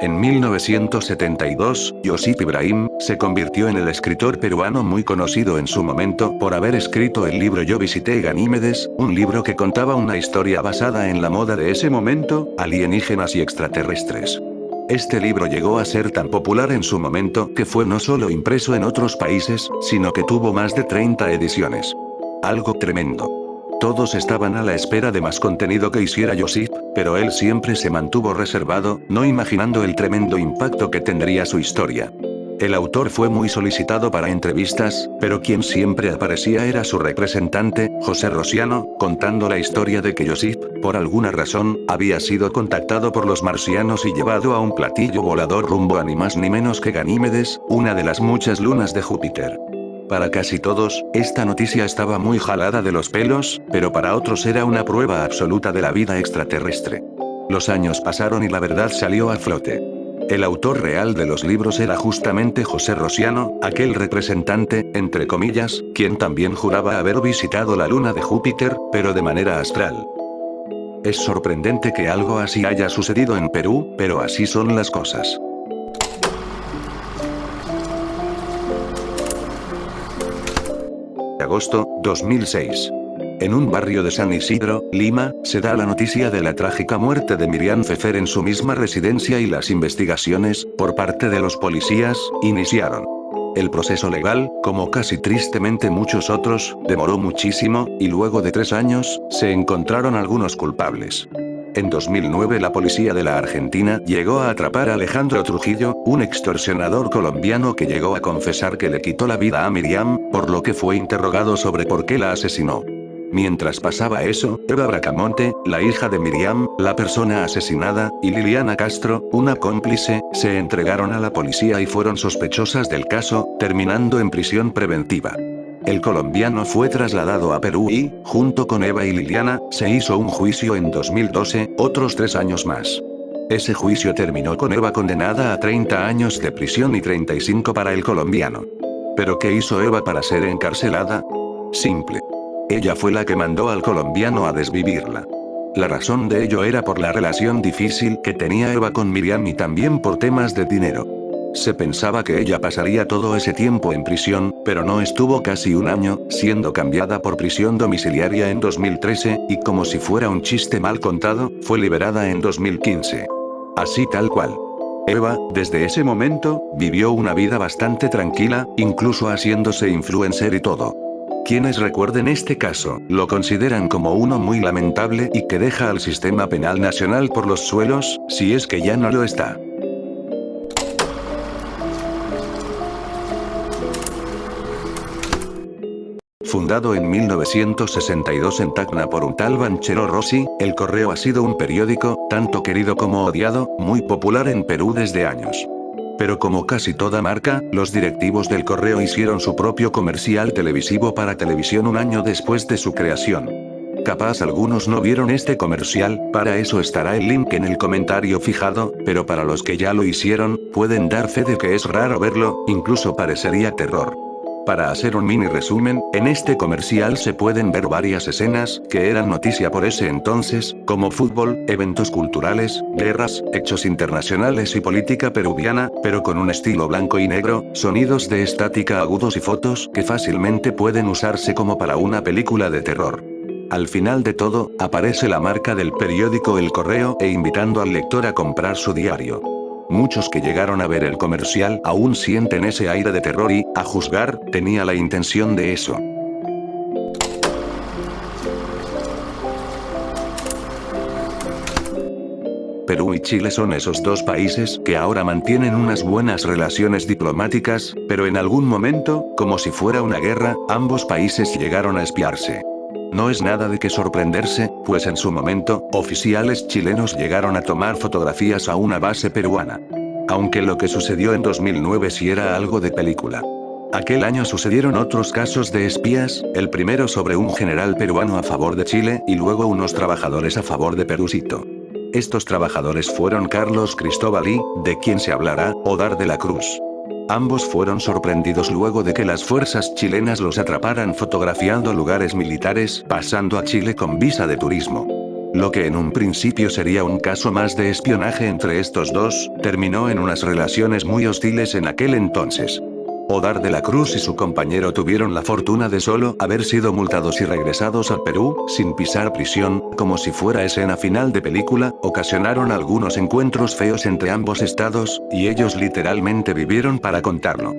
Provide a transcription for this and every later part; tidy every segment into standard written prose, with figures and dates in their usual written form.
En 1972, Josip Ibrahim se convirtió en el escritor peruano muy conocido en su momento por haber escrito el libro Yo visité Ganímedes, un libro que contaba una historia basada en la moda de ese momento, alienígenas y extraterrestres. Este libro llegó a ser tan popular en su momento que fue no solo impreso en otros países, sino que tuvo más de 30 ediciones. Algo tremendo. Todos estaban a la espera de más contenido que hiciera Josip, pero él siempre se mantuvo reservado, no imaginando el tremendo impacto que tendría su historia. El autor fue muy solicitado para entrevistas, pero quien siempre aparecía era su representante, José Rosiano, contando la historia de que Josip, por alguna razón, había sido contactado por los marcianos y llevado a un platillo volador rumbo a ni más ni menos que Ganímedes, una de las muchas lunas de Júpiter. Para casi todos, esta noticia estaba muy jalada de los pelos, pero para otros era una prueba absoluta de la vida extraterrestre. Los años pasaron y la verdad salió a flote. El autor real de los libros era justamente José Rosiano, aquel representante, entre comillas, quien también juraba haber visitado la luna de Júpiter, pero de manera astral. Es sorprendente que algo así haya sucedido en Perú, pero así son las cosas. Agosto, 2006. En un barrio de San Isidro, Lima, se da la noticia de la trágica muerte de Miriam Pfeffer en su misma residencia y las investigaciones, por parte de los policías, iniciaron. El proceso legal, como casi tristemente muchos otros, demoró muchísimo, y luego de 3 años, se encontraron algunos culpables. En 2009 la policía de la Argentina llegó a atrapar a Alejandro Trujillo, un extorsionador colombiano que llegó a confesar que le quitó la vida a Miriam, por lo que fue interrogado sobre por qué la asesinó. Mientras pasaba eso, Eva Bracamonte, la hija de Miriam, la persona asesinada, y Liliana Castro, una cómplice, se entregaron a la policía y fueron sospechosas del caso, terminando en prisión preventiva. El colombiano fue trasladado a Perú y, junto con Eva y Liliana, se hizo un juicio en 2012, otros 3 años más. Ese juicio terminó con Eva condenada a 30 años de prisión y 35 para el colombiano. ¿Pero qué hizo Eva para ser encarcelada? Simple. Ella fue la que mandó al colombiano a desvivirla. La razón de ello era por la relación difícil que tenía Eva con Miriam y también por temas de dinero. Se pensaba que ella pasaría todo ese tiempo en prisión, pero no estuvo casi un año, siendo cambiada por prisión domiciliaria en 2013, y como si fuera un chiste mal contado, fue liberada en 2015. Así tal cual. Eva, desde ese momento, vivió una vida bastante tranquila, incluso haciéndose influencer y todo. Quienes recuerden este caso, lo consideran como uno muy lamentable y que deja al sistema penal nacional por los suelos, si es que ya no lo está. Fundado en 1962 en Tacna por un tal Banchero Rossi, El Correo ha sido un periódico, tanto querido como odiado, muy popular en Perú desde años. Pero como casi toda marca, los directivos del Correo hicieron su propio comercial televisivo para televisión un año después de su creación. Capaz algunos no vieron este comercial, para eso estará el link en el comentario fijado, pero para los que ya lo hicieron, pueden dar fe de que es raro verlo, incluso parecería terror. Para hacer un mini resumen, en este comercial se pueden ver varias escenas, que eran noticia por ese entonces, como fútbol, eventos culturales, guerras, hechos internacionales y política peruviana, pero con un estilo blanco y negro, sonidos de estática agudos y fotos que fácilmente pueden usarse como para una película de terror. Al final de todo, aparece la marca del periódico El Correo e invitando al lector a comprar su diario. Muchos que llegaron a ver el comercial aún sienten ese aire de terror y, a juzgar, tenía la intención de eso. Perú y Chile son esos dos países que ahora mantienen unas buenas relaciones diplomáticas, pero en algún momento, como si fuera una guerra, ambos países llegaron a espiarse. No es nada de qué sorprenderse, pues en su momento, oficiales chilenos llegaron a tomar fotografías a una base peruana. Aunque lo que sucedió en 2009 sí era algo de película. Aquel año sucedieron otros casos de espías, el primero sobre un general peruano a favor de Chile y luego unos trabajadores a favor de Perúcito. Estos trabajadores fueron Carlos Cristóbal y, de quien se hablará, Odar de la Cruz. Ambos fueron sorprendidos luego de que las fuerzas chilenas los atraparan fotografiando lugares militares, pasando a Chile con visa de turismo. Lo que en un principio sería un caso más de espionaje entre estos dos, terminó en unas relaciones muy hostiles en aquel entonces. Odar de la Cruz y su compañero tuvieron la fortuna de solo haber sido multados y regresados al Perú, sin pisar prisión, como si fuera escena final de película, ocasionaron algunos encuentros feos entre ambos estados, y ellos literalmente vivieron para contarlo.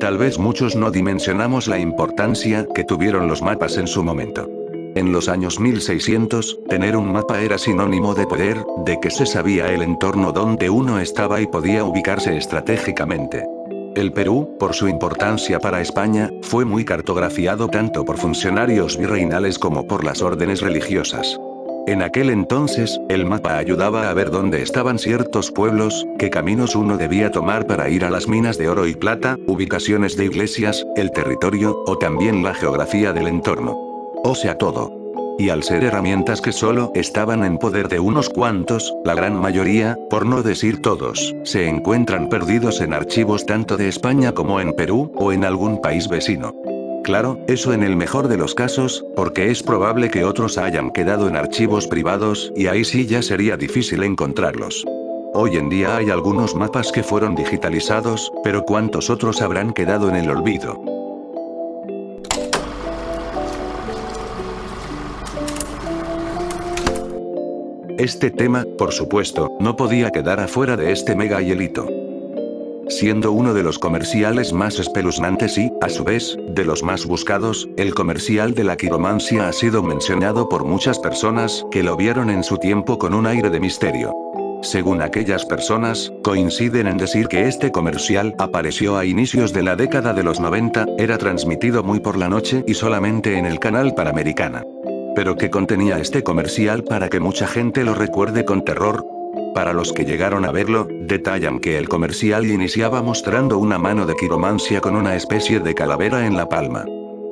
Tal vez muchos no dimensionamos la importancia que tuvieron los mapas en su momento. En los años 1600, tener un mapa era sinónimo de poder, de que se sabía el entorno donde uno estaba y podía ubicarse estratégicamente. El Perú, por su importancia para España, fue muy cartografiado tanto por funcionarios virreinales como por las órdenes religiosas. En aquel entonces, el mapa ayudaba a ver dónde estaban ciertos pueblos, qué caminos uno debía tomar para ir a las minas de oro y plata, ubicaciones de iglesias, el territorio, o también la geografía del entorno. O sea todo. Y al ser herramientas que solo estaban en poder de unos cuantos, la gran mayoría, por no decir todos, se encuentran perdidos en archivos tanto de España como en Perú, o en algún país vecino. Claro, eso en el mejor de los casos, porque es probable que otros hayan quedado en archivos privados, y ahí sí ya sería difícil encontrarlos. Hoy en día hay algunos mapas que fueron digitalizados, pero ¿cuántos otros habrán quedado en el olvido? Este tema, por supuesto, no podía quedar afuera de este mega hielito. Siendo uno de los comerciales más espeluznantes y, a su vez, de los más buscados, el comercial de la quiromancia ha sido mencionado por muchas personas que lo vieron en su tiempo con un aire de misterio. Según aquellas personas, coinciden en decir que este comercial apareció a inicios de la década de los 90, era transmitido muy por la noche y solamente en el canal Panamericana. ¿Pero qué contenía este comercial para que mucha gente lo recuerde con terror? Para los que llegaron a verlo, detallan que el comercial iniciaba mostrando una mano de quiromancia con una especie de calavera en la palma.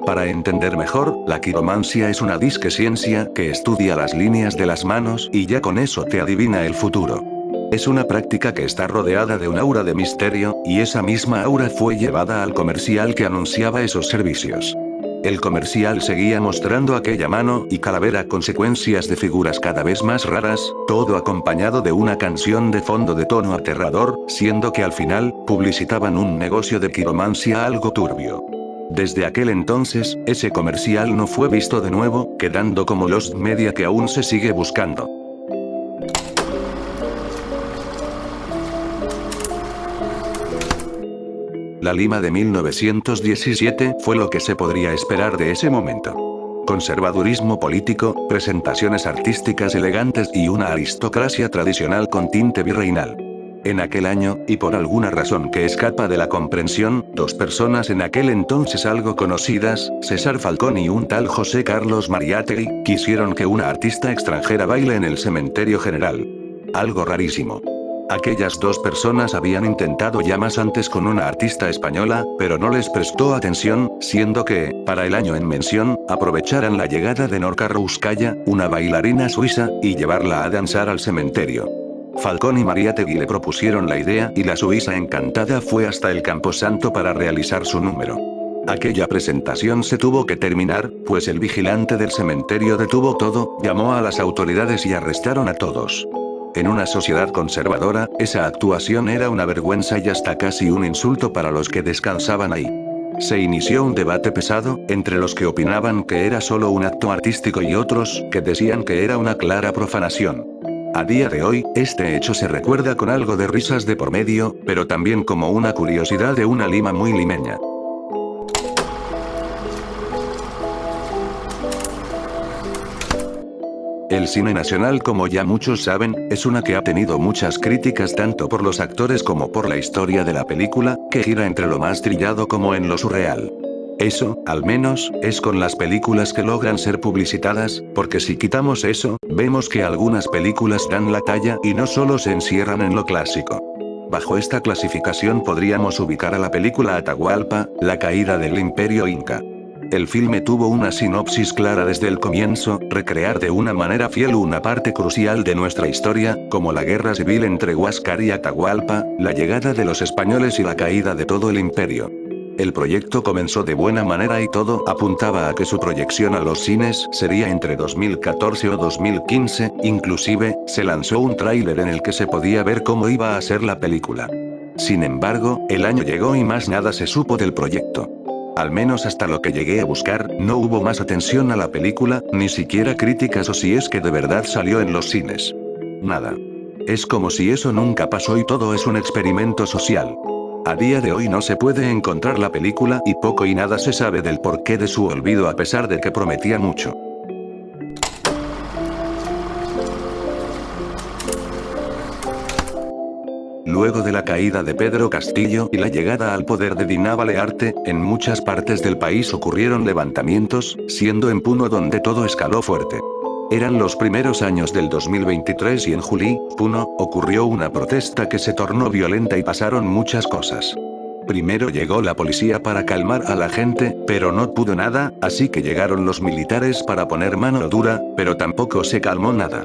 Para entender mejor, la quiromancia es una disqueciencia que estudia las líneas de las manos y ya con eso te adivina el futuro. Es una práctica que está rodeada de un aura de misterio, y esa misma aura fue llevada al comercial que anunciaba esos servicios. El comercial seguía mostrando aquella mano y calavera con secuencias de figuras cada vez más raras, todo acompañado de una canción de fondo de tono aterrador, siendo que al final, publicitaban un negocio de quiromancia algo turbio. Desde aquel entonces, ese comercial no fue visto de nuevo, quedando como Lost Media que aún se sigue buscando. La Lima de 1917 fue lo que se podría esperar de ese momento. Conservadurismo político, presentaciones artísticas elegantes y una aristocracia tradicional con tinte virreinal. En aquel año, y por alguna razón que escapa de la comprensión, dos personas en aquel entonces algo conocidas, César Falcón y un tal José Carlos Mariátegui, quisieron que una artista extranjera baile en el cementerio general. Algo rarísimo. Aquellas dos personas habían intentado ya más antes con una artista española, pero no les prestó atención, siendo que, para el año en mención, aprovecharan la llegada de Norka Rouskaya, una bailarina suiza, y llevarla a danzar al cementerio. Falcón y Mariátegui le propusieron la idea y la suiza encantada fue hasta el Camposanto para realizar su número. Aquella presentación se tuvo que terminar, pues el vigilante del cementerio detuvo todo, llamó a las autoridades y arrestaron a todos. En una sociedad conservadora, esa actuación era una vergüenza y hasta casi un insulto para los que descansaban ahí. Se inició un debate pesado, entre los que opinaban que era solo un acto artístico y otros, que decían que era una clara profanación. A día de hoy, este hecho se recuerda con algo de risas de por medio, pero también como una curiosidad de una Lima muy limeña. El cine nacional, como ya muchos saben, es una que ha tenido muchas críticas tanto por los actores como por la historia de la película, que gira entre lo más trillado como en lo surreal. Eso, al menos, es con las películas que logran ser publicitadas, porque si quitamos eso, vemos que algunas películas dan la talla y no solo se encierran en lo clásico. Bajo esta clasificación podríamos ubicar a la película Atahualpa, la caída del Imperio Inca. El filme tuvo una sinopsis clara desde el comienzo, recrear de una manera fiel una parte crucial de nuestra historia, como la guerra civil entre Huáscar y Atahualpa, la llegada de los españoles y la caída de todo el imperio. El proyecto comenzó de buena manera y todo apuntaba a que su proyección a los cines sería entre 2014 o 2015, inclusive, se lanzó un tráiler en el que se podía ver cómo iba a ser la película. Sin embargo, el año llegó y más nada se supo del proyecto. Al menos hasta lo que llegué a buscar, no hubo más atención a la película, ni siquiera críticas o si es que de verdad salió en los cines. Nada. Es como si eso nunca pasó y todo es un experimento social. A día de hoy no se puede encontrar la película y poco y nada se sabe del porqué de su olvido a pesar de que prometía mucho. Luego de la caída de Pedro Castillo y la llegada al poder de Dina Balearte, en muchas partes del país ocurrieron levantamientos, siendo en Puno donde todo escaló fuerte. Eran los primeros años del 2023 y en Juli, Puno, ocurrió una protesta que se tornó violenta y pasaron muchas cosas. Primero llegó la policía para calmar a la gente, pero no pudo nada, así que llegaron los militares para poner mano dura, pero tampoco se calmó nada.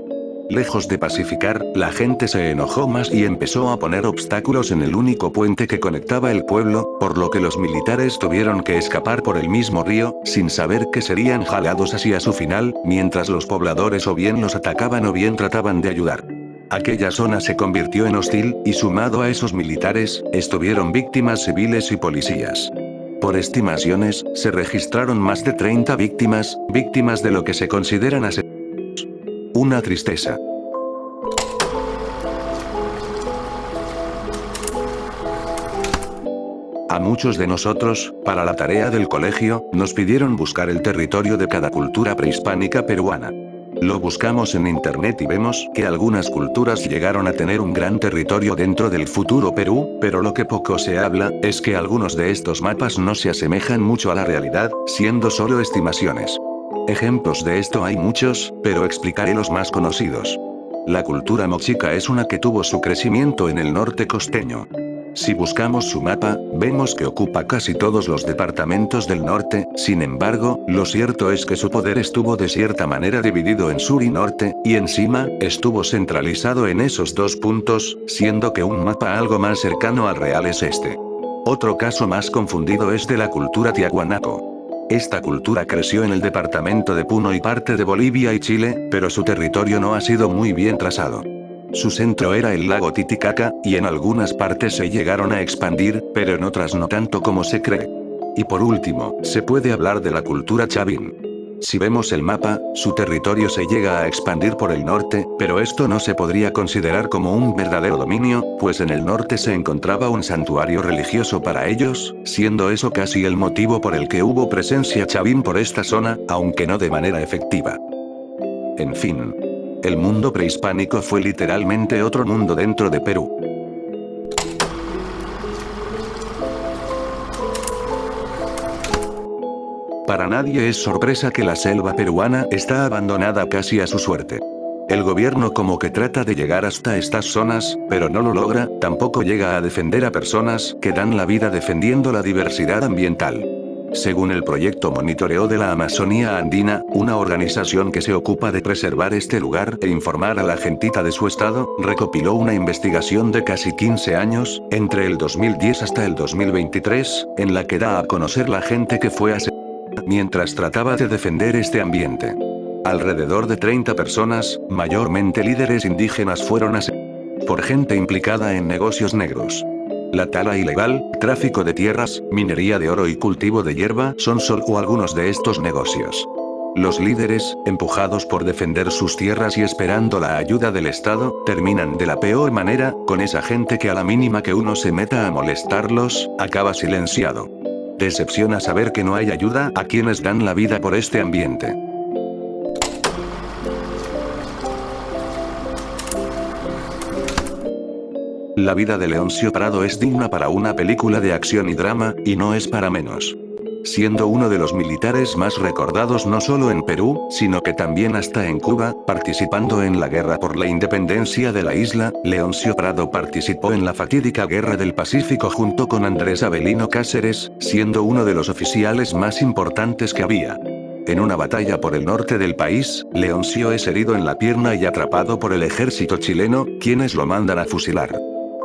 Lejos de pacificar, la gente se enojó más y empezó a poner obstáculos en el único puente que conectaba el pueblo, por lo que los militares tuvieron que escapar por el mismo río, sin saber que serían jalados hacia su final, mientras los pobladores o bien los atacaban o bien trataban de ayudar. Aquella zona se convirtió en hostil, y sumado a esos militares, estuvieron víctimas civiles y policías. Por estimaciones, se registraron más de 30 víctimas de lo que se consideran asesinatos. Una tristeza. A muchos de nosotros, para la tarea del colegio, nos pidieron buscar el territorio de cada cultura prehispánica peruana. Lo buscamos en internet y vemos que algunas culturas llegaron a tener un gran territorio dentro del futuro Perú, pero lo que poco se habla, es que algunos de estos mapas no se asemejan mucho a la realidad, siendo solo estimaciones. Ejemplos de esto hay muchos, pero explicaré los más conocidos. La cultura mochica es una que tuvo su crecimiento en el norte costeño. Si buscamos su mapa, vemos que ocupa casi todos los departamentos del norte, sin embargo, lo cierto es que su poder estuvo de cierta manera dividido en sur y norte, y encima, estuvo centralizado en esos dos puntos, siendo que un mapa algo más cercano al real es este. Otro caso más confundido es de la cultura tiahuanaco. Esta cultura creció en el departamento de Puno y parte de Bolivia y Chile, pero su territorio no ha sido muy bien trazado. Su centro era el lago Titicaca, y en algunas partes se llegaron a expandir, pero en otras no tanto como se cree. Y por último, se puede hablar de la cultura chavín. Si vemos el mapa, su territorio se llega a expandir por el norte, pero esto no se podría considerar como un verdadero dominio, pues en el norte se encontraba un santuario religioso para ellos, siendo eso casi el motivo por el que hubo presencia chavín por esta zona, aunque no de manera efectiva. En fin. El mundo prehispánico fue literalmente otro mundo dentro de Perú. Para nadie es sorpresa que la selva peruana está abandonada casi a su suerte. El gobierno como que trata de llegar hasta estas zonas, pero no lo logra, tampoco llega a defender a personas que dan la vida defendiendo la diversidad ambiental. Según el proyecto Monitoreo de la Amazonía Andina, una organización que se ocupa de preservar este lugar e informar a la gentita de su estado, recopiló una investigación de casi 15 años, entre el 2010 hasta el 2023, en la que da a conocer la gente que fue asesinada mientras trataba de defender este ambiente. Alrededor de 30 personas, mayormente líderes indígenas, fueron asesinadas por gente implicada en negocios negros. La tala ilegal, tráfico de tierras, minería de oro y cultivo de hierba son solo algunos de estos negocios. Los líderes, empujados por defender sus tierras y esperando la ayuda del Estado, terminan de la peor manera, con esa gente que a la mínima que uno se meta a molestarlos, acaba silenciado. Decepciona saber que no hay ayuda a quienes dan la vida por este ambiente. La vida de Leoncio Prado es digna para una película de acción y drama, y no es para menos. Siendo uno de los militares más recordados no solo en Perú, sino que también hasta en Cuba, participando en la guerra por la independencia de la isla, Leoncio Prado participó en la fatídica Guerra del Pacífico junto con Andrés Avelino Cáceres, siendo uno de los oficiales más importantes que había. En una batalla por el norte del país, Leoncio es herido en la pierna y atrapado por el ejército chileno, quienes lo mandan a fusilar.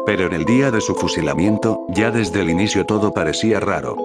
Pero en el día de su fusilamiento, ya desde el inicio todo parecía raro.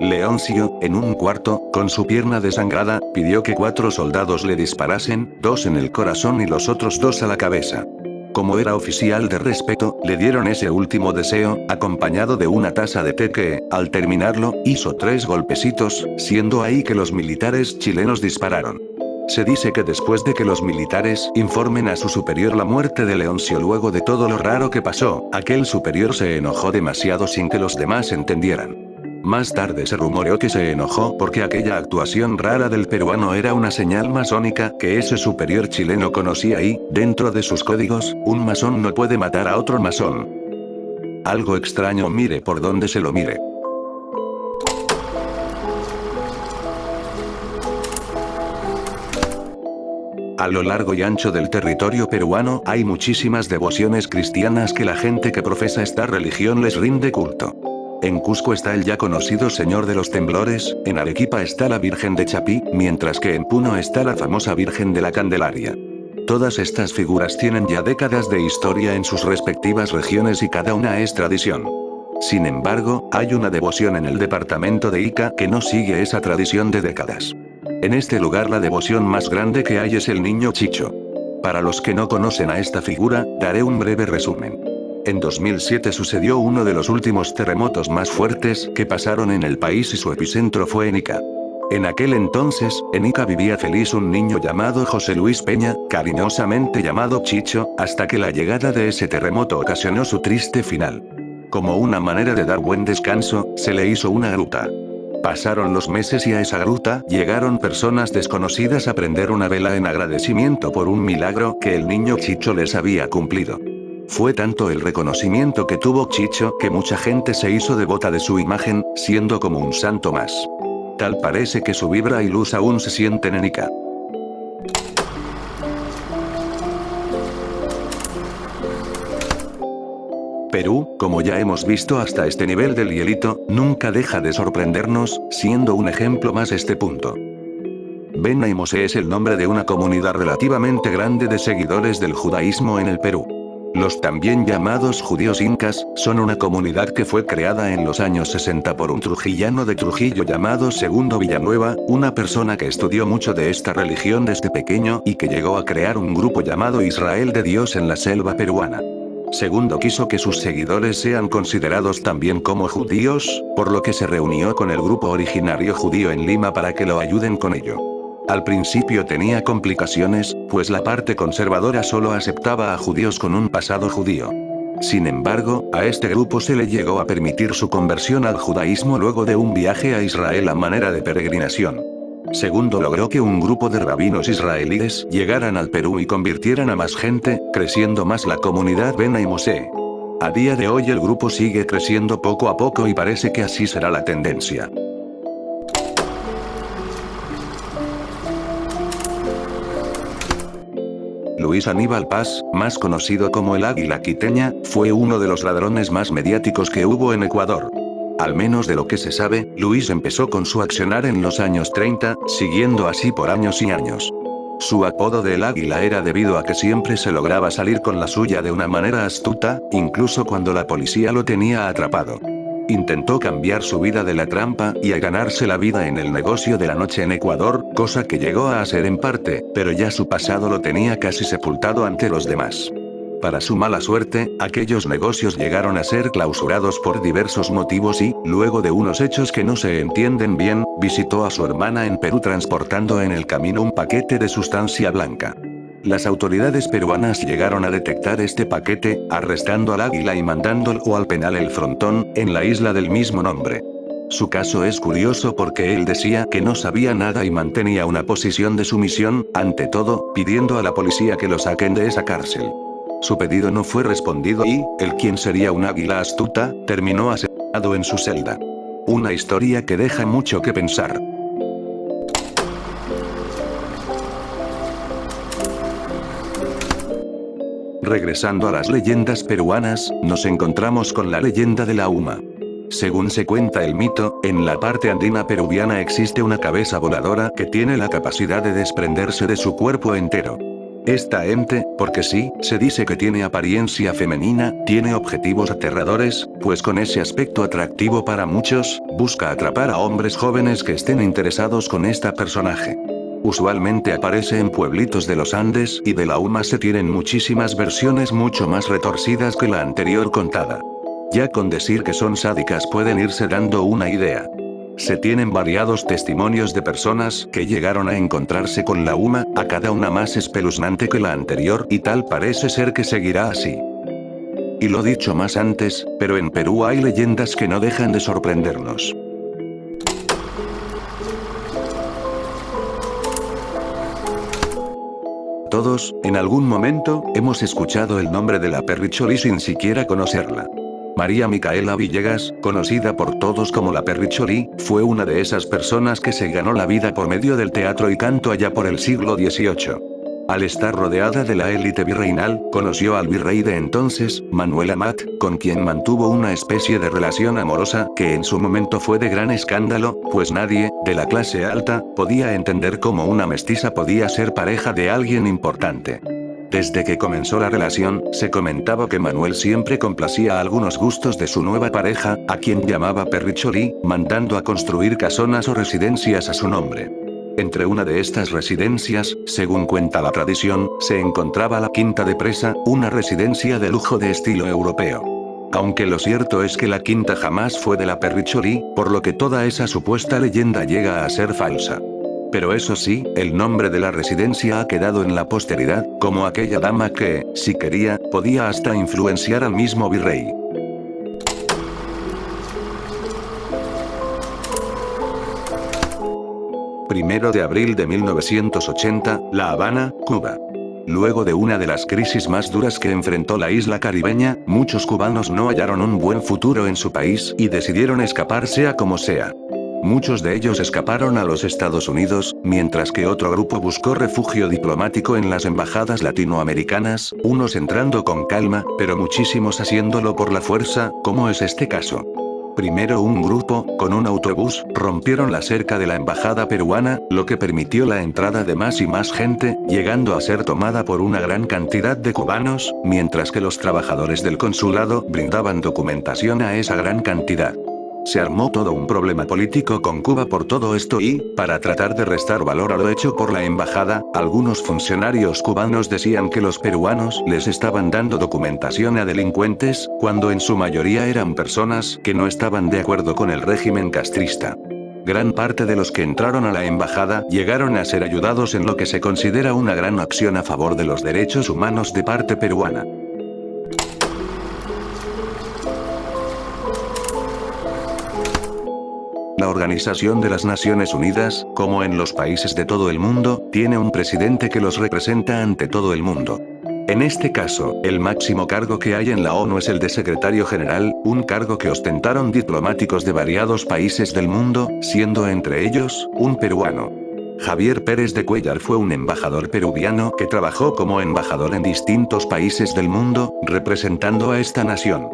Leoncio, en un cuarto, con su pierna desangrada, pidió que 4 soldados le disparasen, 2 en el corazón y los otros 2 a la cabeza. Como era oficial de respeto, le dieron ese último deseo, acompañado de una taza de té que, al terminarlo, hizo 3 golpecitos, siendo ahí que los militares chilenos dispararon. Se dice que después de que los militares informen a su superior la muerte de Leoncio luego de todo lo raro que pasó, aquel superior se enojó demasiado sin que los demás entendieran. Más tarde se rumoreó que se enojó porque aquella actuación rara del peruano era una señal masónica que ese superior chileno conocía y, dentro de sus códigos, un masón no puede matar a otro masón. Algo extraño mire por donde se lo mire. A lo largo y ancho del territorio peruano hay muchísimas devociones cristianas que la gente que profesa esta religión les rinde culto. En Cusco está el ya conocido Señor de los Temblores, en Arequipa está la Virgen de Chapí, mientras que en Puno está la famosa Virgen de la Candelaria. Todas estas figuras tienen ya décadas de historia en sus respectivas regiones y cada una es tradición. Sin embargo, hay una devoción en el departamento de Ica que no sigue esa tradición de décadas. En este lugar la devoción más grande que hay es el Niño Chicho. Para los que no conocen a esta figura, daré un breve resumen. En 2007 sucedió uno de los últimos terremotos más fuertes que pasaron en el país y su epicentro fue en Ica. En aquel entonces, en Ica vivía feliz un niño llamado José Luis Peña, cariñosamente llamado Chicho, hasta que la llegada de ese terremoto ocasionó su triste final. Como una manera de dar buen descanso, se le hizo una gruta. Pasaron los meses y a esa gruta llegaron personas desconocidas a prender una vela en agradecimiento por un milagro que el niño Chicho les había cumplido. Fue tanto el reconocimiento que tuvo Chicho que mucha gente se hizo devota de su imagen, siendo como un santo más. Tal parece que su vibra y luz aún se sienten en Ica. Perú, como ya hemos visto hasta este nivel del hielito, nunca deja de sorprendernos, siendo un ejemplo más este punto. Bena y Mosé es el nombre de una comunidad relativamente grande de seguidores del judaísmo en el Perú. Los también llamados judíos incas, son una comunidad que fue creada en los años 60 por un trujillano de Trujillo llamado Segundo Villanueva, una persona que estudió mucho de esta religión desde pequeño y que llegó a crear un grupo llamado Israel de Dios en la selva peruana. Segundo quiso que sus seguidores sean considerados también como judíos, por lo que se reunió con el grupo originario judío en Lima para que lo ayuden con ello. Al principio tenía complicaciones, pues la parte conservadora solo aceptaba a judíos con un pasado judío. Sin embargo, a este grupo se le llegó a permitir su conversión al judaísmo luego de un viaje a Israel a manera de peregrinación. Segundo logró que un grupo de rabinos israelíes llegaran al Perú y convirtieran a más gente, creciendo más la comunidad Bena y Mosé. A día de hoy el grupo sigue creciendo poco a poco y parece que así será la tendencia. Luis Aníbal Paz, más conocido como el Águila Quiteña, fue uno de los ladrones más mediáticos que hubo en Ecuador. Al menos de lo que se sabe, Luis empezó con su accionar en los años 30, siguiendo así por años y años. Su apodo de El Águila era debido a que siempre se lograba salir con la suya de una manera astuta, incluso cuando la policía lo tenía atrapado. Intentó cambiar su vida de la trampa y a ganarse la vida en el negocio de la noche en Ecuador, cosa que llegó a hacer en parte, pero ya su pasado lo tenía casi sepultado ante los demás. Para su mala suerte, aquellos negocios llegaron a ser clausurados por diversos motivos y, luego de unos hechos que no se entienden bien, visitó a su hermana en Perú transportando en el camino un paquete de sustancia blanca. Las autoridades peruanas llegaron a detectar este paquete, arrestando al Águila y mandándolo al penal El Frontón, en la isla del mismo nombre. Su caso es curioso porque él decía que no sabía nada y mantenía una posición de sumisión, ante todo, pidiendo a la policía que lo saquen de esa cárcel. Su pedido no fue respondido y, él quien sería un águila astuta, terminó asesinado en su celda. Una historia que deja mucho que pensar. Regresando a las leyendas peruanas, nos encontramos con la leyenda de la Uma. Según se cuenta el mito, en la parte andina peruviana existe una cabeza voladora que tiene la capacidad de desprenderse de su cuerpo entero. Esta ente, porque sí, se dice que tiene apariencia femenina, tiene objetivos aterradores, pues con ese aspecto atractivo para muchos, busca atrapar a hombres jóvenes que estén interesados con esta personaje. Usualmente aparece en pueblitos de los Andes y de la UMA se tienen muchísimas versiones mucho más retorcidas que la anterior contada. Ya con decir que son sádicas pueden irse dando una idea. Se tienen variados testimonios de personas que llegaron a encontrarse con la UMA, a cada una más espeluznante que la anterior y tal parece ser que seguirá así. Y lo dicho más antes, pero en Perú hay leyendas que no dejan de sorprendernos. Todos, en algún momento, hemos escuchado el nombre de la Perricholí sin siquiera conocerla. María Micaela Villegas, conocida por todos como la Perricholí, fue una de esas personas que se ganó la vida por medio del teatro y canto allá por el siglo XVIII. Al estar rodeada de la élite virreinal, conoció al virrey de entonces, Manuel Amat, con quien mantuvo una especie de relación amorosa que en su momento fue de gran escándalo, pues nadie, de la clase alta, podía entender cómo una mestiza podía ser pareja de alguien importante. Desde que comenzó la relación, se comentaba que Manuel siempre complacía algunos gustos de su nueva pareja, a quien llamaba Perricholí, mandando a construir casonas o residencias a su nombre. Entre una de estas residencias, según cuenta la tradición, se encontraba la Quinta de Presa, una residencia de lujo de estilo europeo. Aunque lo cierto es que la quinta jamás fue de la Perricholí, por lo que toda esa supuesta leyenda llega a ser falsa. Pero eso sí, el nombre de la residencia ha quedado en la posteridad, como aquella dama que, si quería, podía hasta influenciar al mismo virrey. Primero de abril de 1980, La Habana, Cuba. Luego de una de las crisis más duras que enfrentó la isla caribeña, muchos cubanos no hallaron un buen futuro en su país y decidieron escapar sea como sea. Muchos de ellos escaparon a los Estados Unidos, mientras que otro grupo buscó refugio diplomático en las embajadas latinoamericanas, unos entrando con calma, pero muchísimos haciéndolo por la fuerza, como es este caso. Primero un grupo, con un autobús, rompieron la cerca de la embajada peruana, lo que permitió la entrada de más y más gente, llegando a ser tomada por una gran cantidad de cubanos, mientras que los trabajadores del consulado brindaban documentación a esa gran cantidad. Se armó todo un problema político con Cuba por todo esto y, para tratar de restar valor a lo hecho por la embajada, algunos funcionarios cubanos decían que los peruanos les estaban dando documentación a delincuentes, cuando en su mayoría eran personas que no estaban de acuerdo con el régimen castrista. Gran parte de los que entraron a la embajada llegaron a ser ayudados en lo que se considera una gran acción a favor de los derechos humanos de parte peruana. La Organización de las Naciones Unidas, como en los países de todo el mundo, tiene un presidente que los representa ante todo el mundo. En este caso, el máximo cargo que hay en la ONU es el de secretario general, un cargo que ostentaron diplomáticos de variados países del mundo, siendo entre ellos, un peruano. Javier Pérez de Cuéllar fue un embajador peruviano que trabajó como embajador en distintos países del mundo, representando a esta nación.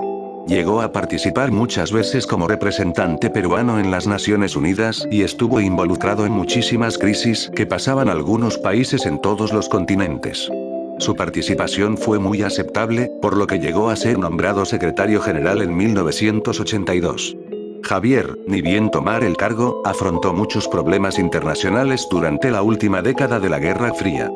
Llegó a participar muchas veces como representante peruano en las Naciones Unidas y estuvo involucrado en muchísimas crisis que pasaban algunos países en todos los continentes. Su participación fue muy aceptable, por lo que llegó a ser nombrado secretario general en 1982. Javier, ni bien tomar el cargo, afrontó muchos problemas internacionales durante la última década de la Guerra Fría.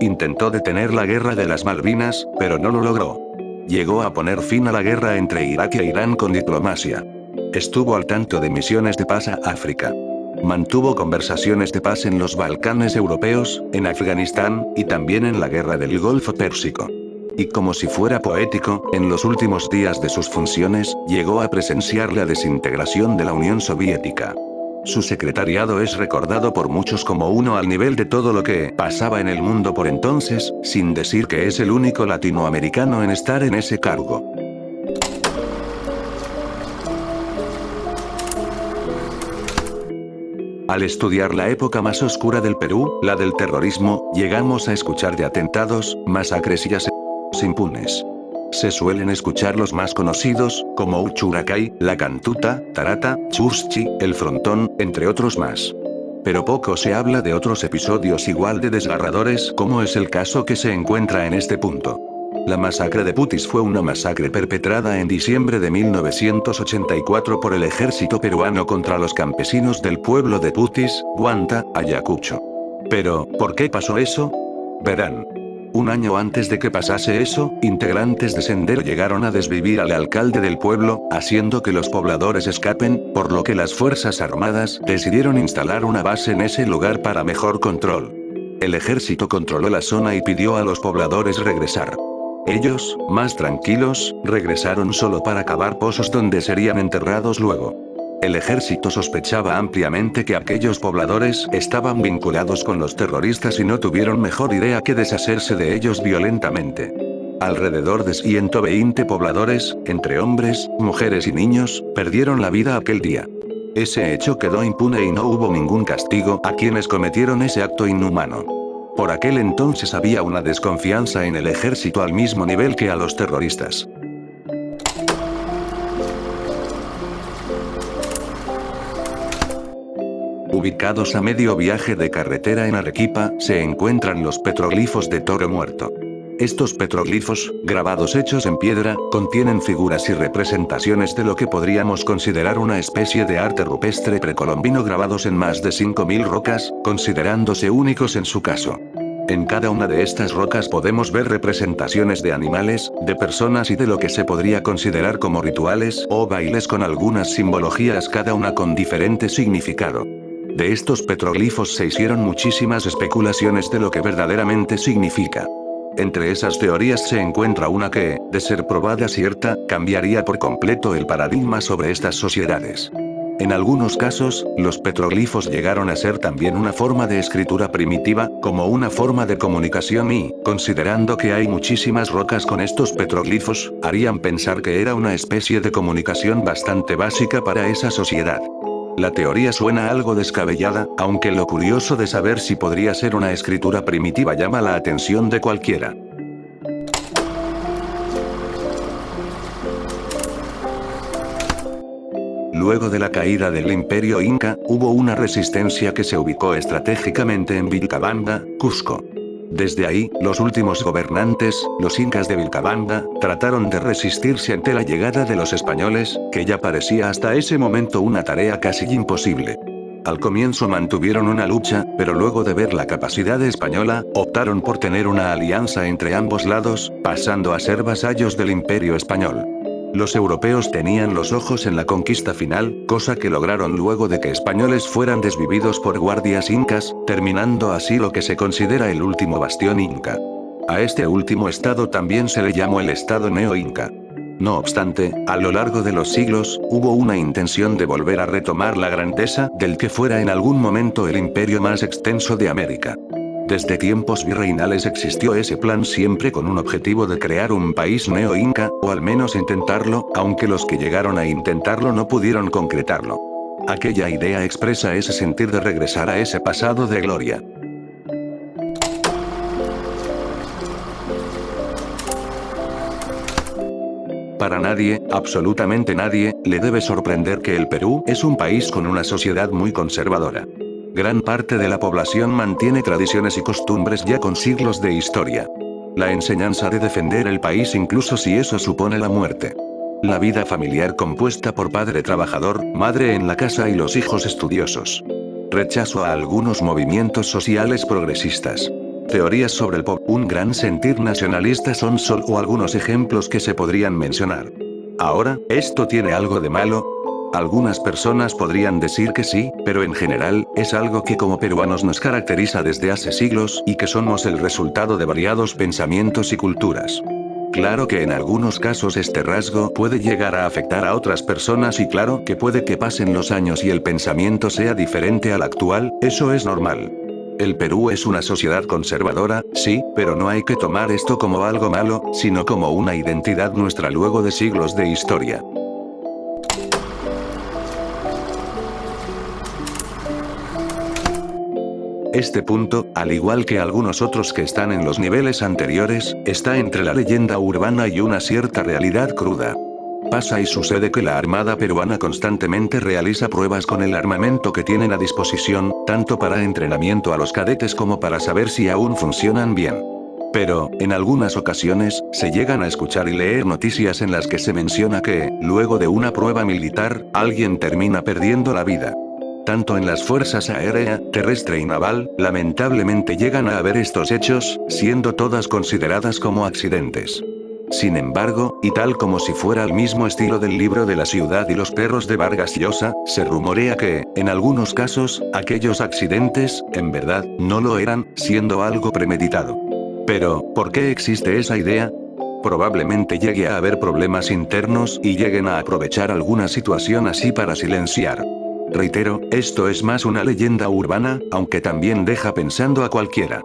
Intentó detener la guerra de las Malvinas, pero no lo logró. Llegó a poner fin a la guerra entre Irak e Irán con diplomacia. Estuvo al tanto de misiones de paz a África. Mantuvo conversaciones de paz en los Balcanes europeos, en Afganistán, y también en la guerra del Golfo Pérsico. Y como si fuera poético, en los últimos días de sus funciones, llegó a presenciar la desintegración de la Unión Soviética. Su secretariado es recordado por muchos como uno al nivel de todo lo que pasaba en el mundo por entonces, sin decir que es el único latinoamericano en estar en ese cargo. Al estudiar la época más oscura del Perú, la del terrorismo, llegamos a escuchar de atentados, masacres y asesinatos impunes. Se suelen escuchar los más conocidos, como Uchucray, La Cantuta, Tarata, Chuschi, El Frontón, entre otros más. Pero poco se habla de otros episodios igual de desgarradores como es el caso que se encuentra en este punto. La masacre de Putis fue una masacre perpetrada en diciembre de 1984 por el ejército peruano contra los campesinos del pueblo de Putis, Huanta, Ayacucho. Pero, ¿por qué pasó eso? Verán. Un año antes de que pasase eso, integrantes de Sendero llegaron a desvivir al alcalde del pueblo, haciendo que los pobladores escapen, por lo que las Fuerzas Armadas decidieron instalar una base en ese lugar para mejor control. El ejército controló la zona y pidió a los pobladores regresar. Ellos, más tranquilos, regresaron solo para cavar pozos donde serían enterrados luego. El ejército sospechaba ampliamente que aquellos pobladores estaban vinculados con los terroristas y no tuvieron mejor idea que deshacerse de ellos violentamente. Alrededor de 120 pobladores, entre hombres, mujeres y niños, perdieron la vida aquel día. Ese hecho quedó impune y no hubo ningún castigo a quienes cometieron ese acto inhumano. Por aquel entonces había una desconfianza en el ejército al mismo nivel que a los terroristas. Ubicados a medio viaje de carretera en Arequipa, se encuentran los petroglifos de Toro Muerto. Estos petroglifos, grabados hechos en piedra, contienen figuras y representaciones de lo que podríamos considerar una especie de arte rupestre precolombino grabados en más de 5000 rocas, considerándose únicos en su caso. En cada una de estas rocas podemos ver representaciones de animales, de personas y de lo que se podría considerar como rituales o bailes con algunas simbologías cada una con diferente significado. De estos petroglifos se hicieron muchísimas especulaciones de lo que verdaderamente significa. Entre esas teorías se encuentra una que, de ser probada cierta, cambiaría por completo el paradigma sobre estas sociedades. En algunos casos, los petroglifos llegaron a ser también una forma de escritura primitiva, como una forma de comunicación y, considerando que hay muchísimas rocas con estos petroglifos, harían pensar que era una especie de comunicación bastante básica para esa sociedad. La teoría suena algo descabellada, aunque lo curioso de saber si podría ser una escritura primitiva llama la atención de cualquiera. Luego de la caída del Imperio Inca, hubo una resistencia que se ubicó estratégicamente en Vilcabamba, Cusco. Desde ahí, los últimos gobernantes, los incas de Vilcabamba, trataron de resistirse ante la llegada de los españoles, que ya parecía hasta ese momento una tarea casi imposible. Al comienzo mantuvieron una lucha, pero luego de ver la capacidad española, optaron por tener una alianza entre ambos lados, pasando a ser vasallos del Imperio Español. Los europeos tenían los ojos en la conquista final, cosa que lograron luego de que españoles fueran desvividos por guardias incas, terminando así lo que se considera el último bastión inca. A este último estado también se le llamó el estado neo-inca. No obstante, a lo largo de los siglos, hubo una intención de volver a retomar la grandeza del que fuera en algún momento el imperio más extenso de América. Desde tiempos virreinales existió ese plan siempre con un objetivo de crear un país neo-inca, o al menos intentarlo, aunque los que llegaron a intentarlo no pudieron concretarlo. Aquella idea expresa ese sentir de regresar a ese pasado de gloria. Para nadie, absolutamente nadie, le debe sorprender que el Perú es un país con una sociedad muy conservadora. Gran parte de la población mantiene tradiciones y costumbres ya con siglos de historia. La enseñanza de defender el país incluso si eso supone la muerte. La vida familiar compuesta por padre trabajador, madre en la casa y los hijos estudiosos. Rechazo a algunos movimientos sociales progresistas. Teorías sobre el un gran sentir nacionalista son solo algunos ejemplos que se podrían mencionar. Ahora, ¿esto tiene algo de malo? Algunas personas podrían decir que sí, pero en general, es algo que como peruanos nos caracteriza desde hace siglos y que somos el resultado de variados pensamientos y culturas. Claro que en algunos casos este rasgo puede llegar a afectar a otras personas y claro que puede que pasen los años y el pensamiento sea diferente al actual, eso es normal. El Perú es una sociedad conservadora, sí, pero no hay que tomar esto como algo malo, sino como una identidad nuestra luego de siglos de historia. Este punto, al igual que algunos otros que están en los niveles anteriores, está entre la leyenda urbana y una cierta realidad cruda. Pasa y sucede que la Armada peruana constantemente realiza pruebas con el armamento que tienen a disposición, tanto para entrenamiento a los cadetes como para saber si aún funcionan bien. Pero, en algunas ocasiones, se llegan a escuchar y leer noticias en las que se menciona que, luego de una prueba militar, alguien termina perdiendo la vida. Tanto en las fuerzas aérea, terrestre y naval, lamentablemente llegan a haber estos hechos, siendo todas consideradas como accidentes. Sin embargo, y tal como si fuera el mismo estilo del libro de la ciudad y los perros de Vargas Llosa, se rumorea que, en algunos casos, aquellos accidentes, en verdad, no lo eran, siendo algo premeditado. Pero, ¿por qué existe esa idea? Probablemente llegue a haber problemas internos y lleguen a aprovechar alguna situación así para silenciar. Reitero, esto es más una leyenda urbana, aunque también deja pensando a cualquiera.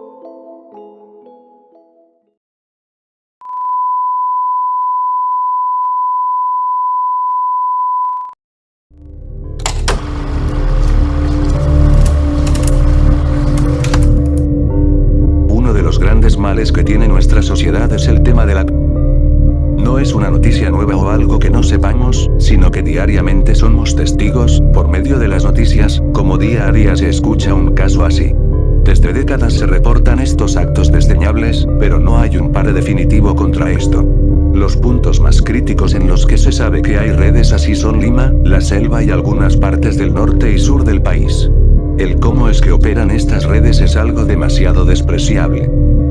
Uno de los grandes males que tiene nuestra sociedad es el tema de la... No es una noticia nueva o algo que no sepamos, sino que diariamente somos testigos, por medio de las noticias, como día a día se escucha un caso así. Desde décadas se reportan estos actos desdeñables, pero no hay un pare definitivo contra esto. Los puntos más críticos en los que se sabe que hay redes así son Lima, la Selva y algunas partes del norte y sur del país. El cómo es que operan estas redes es algo demasiado despreciable.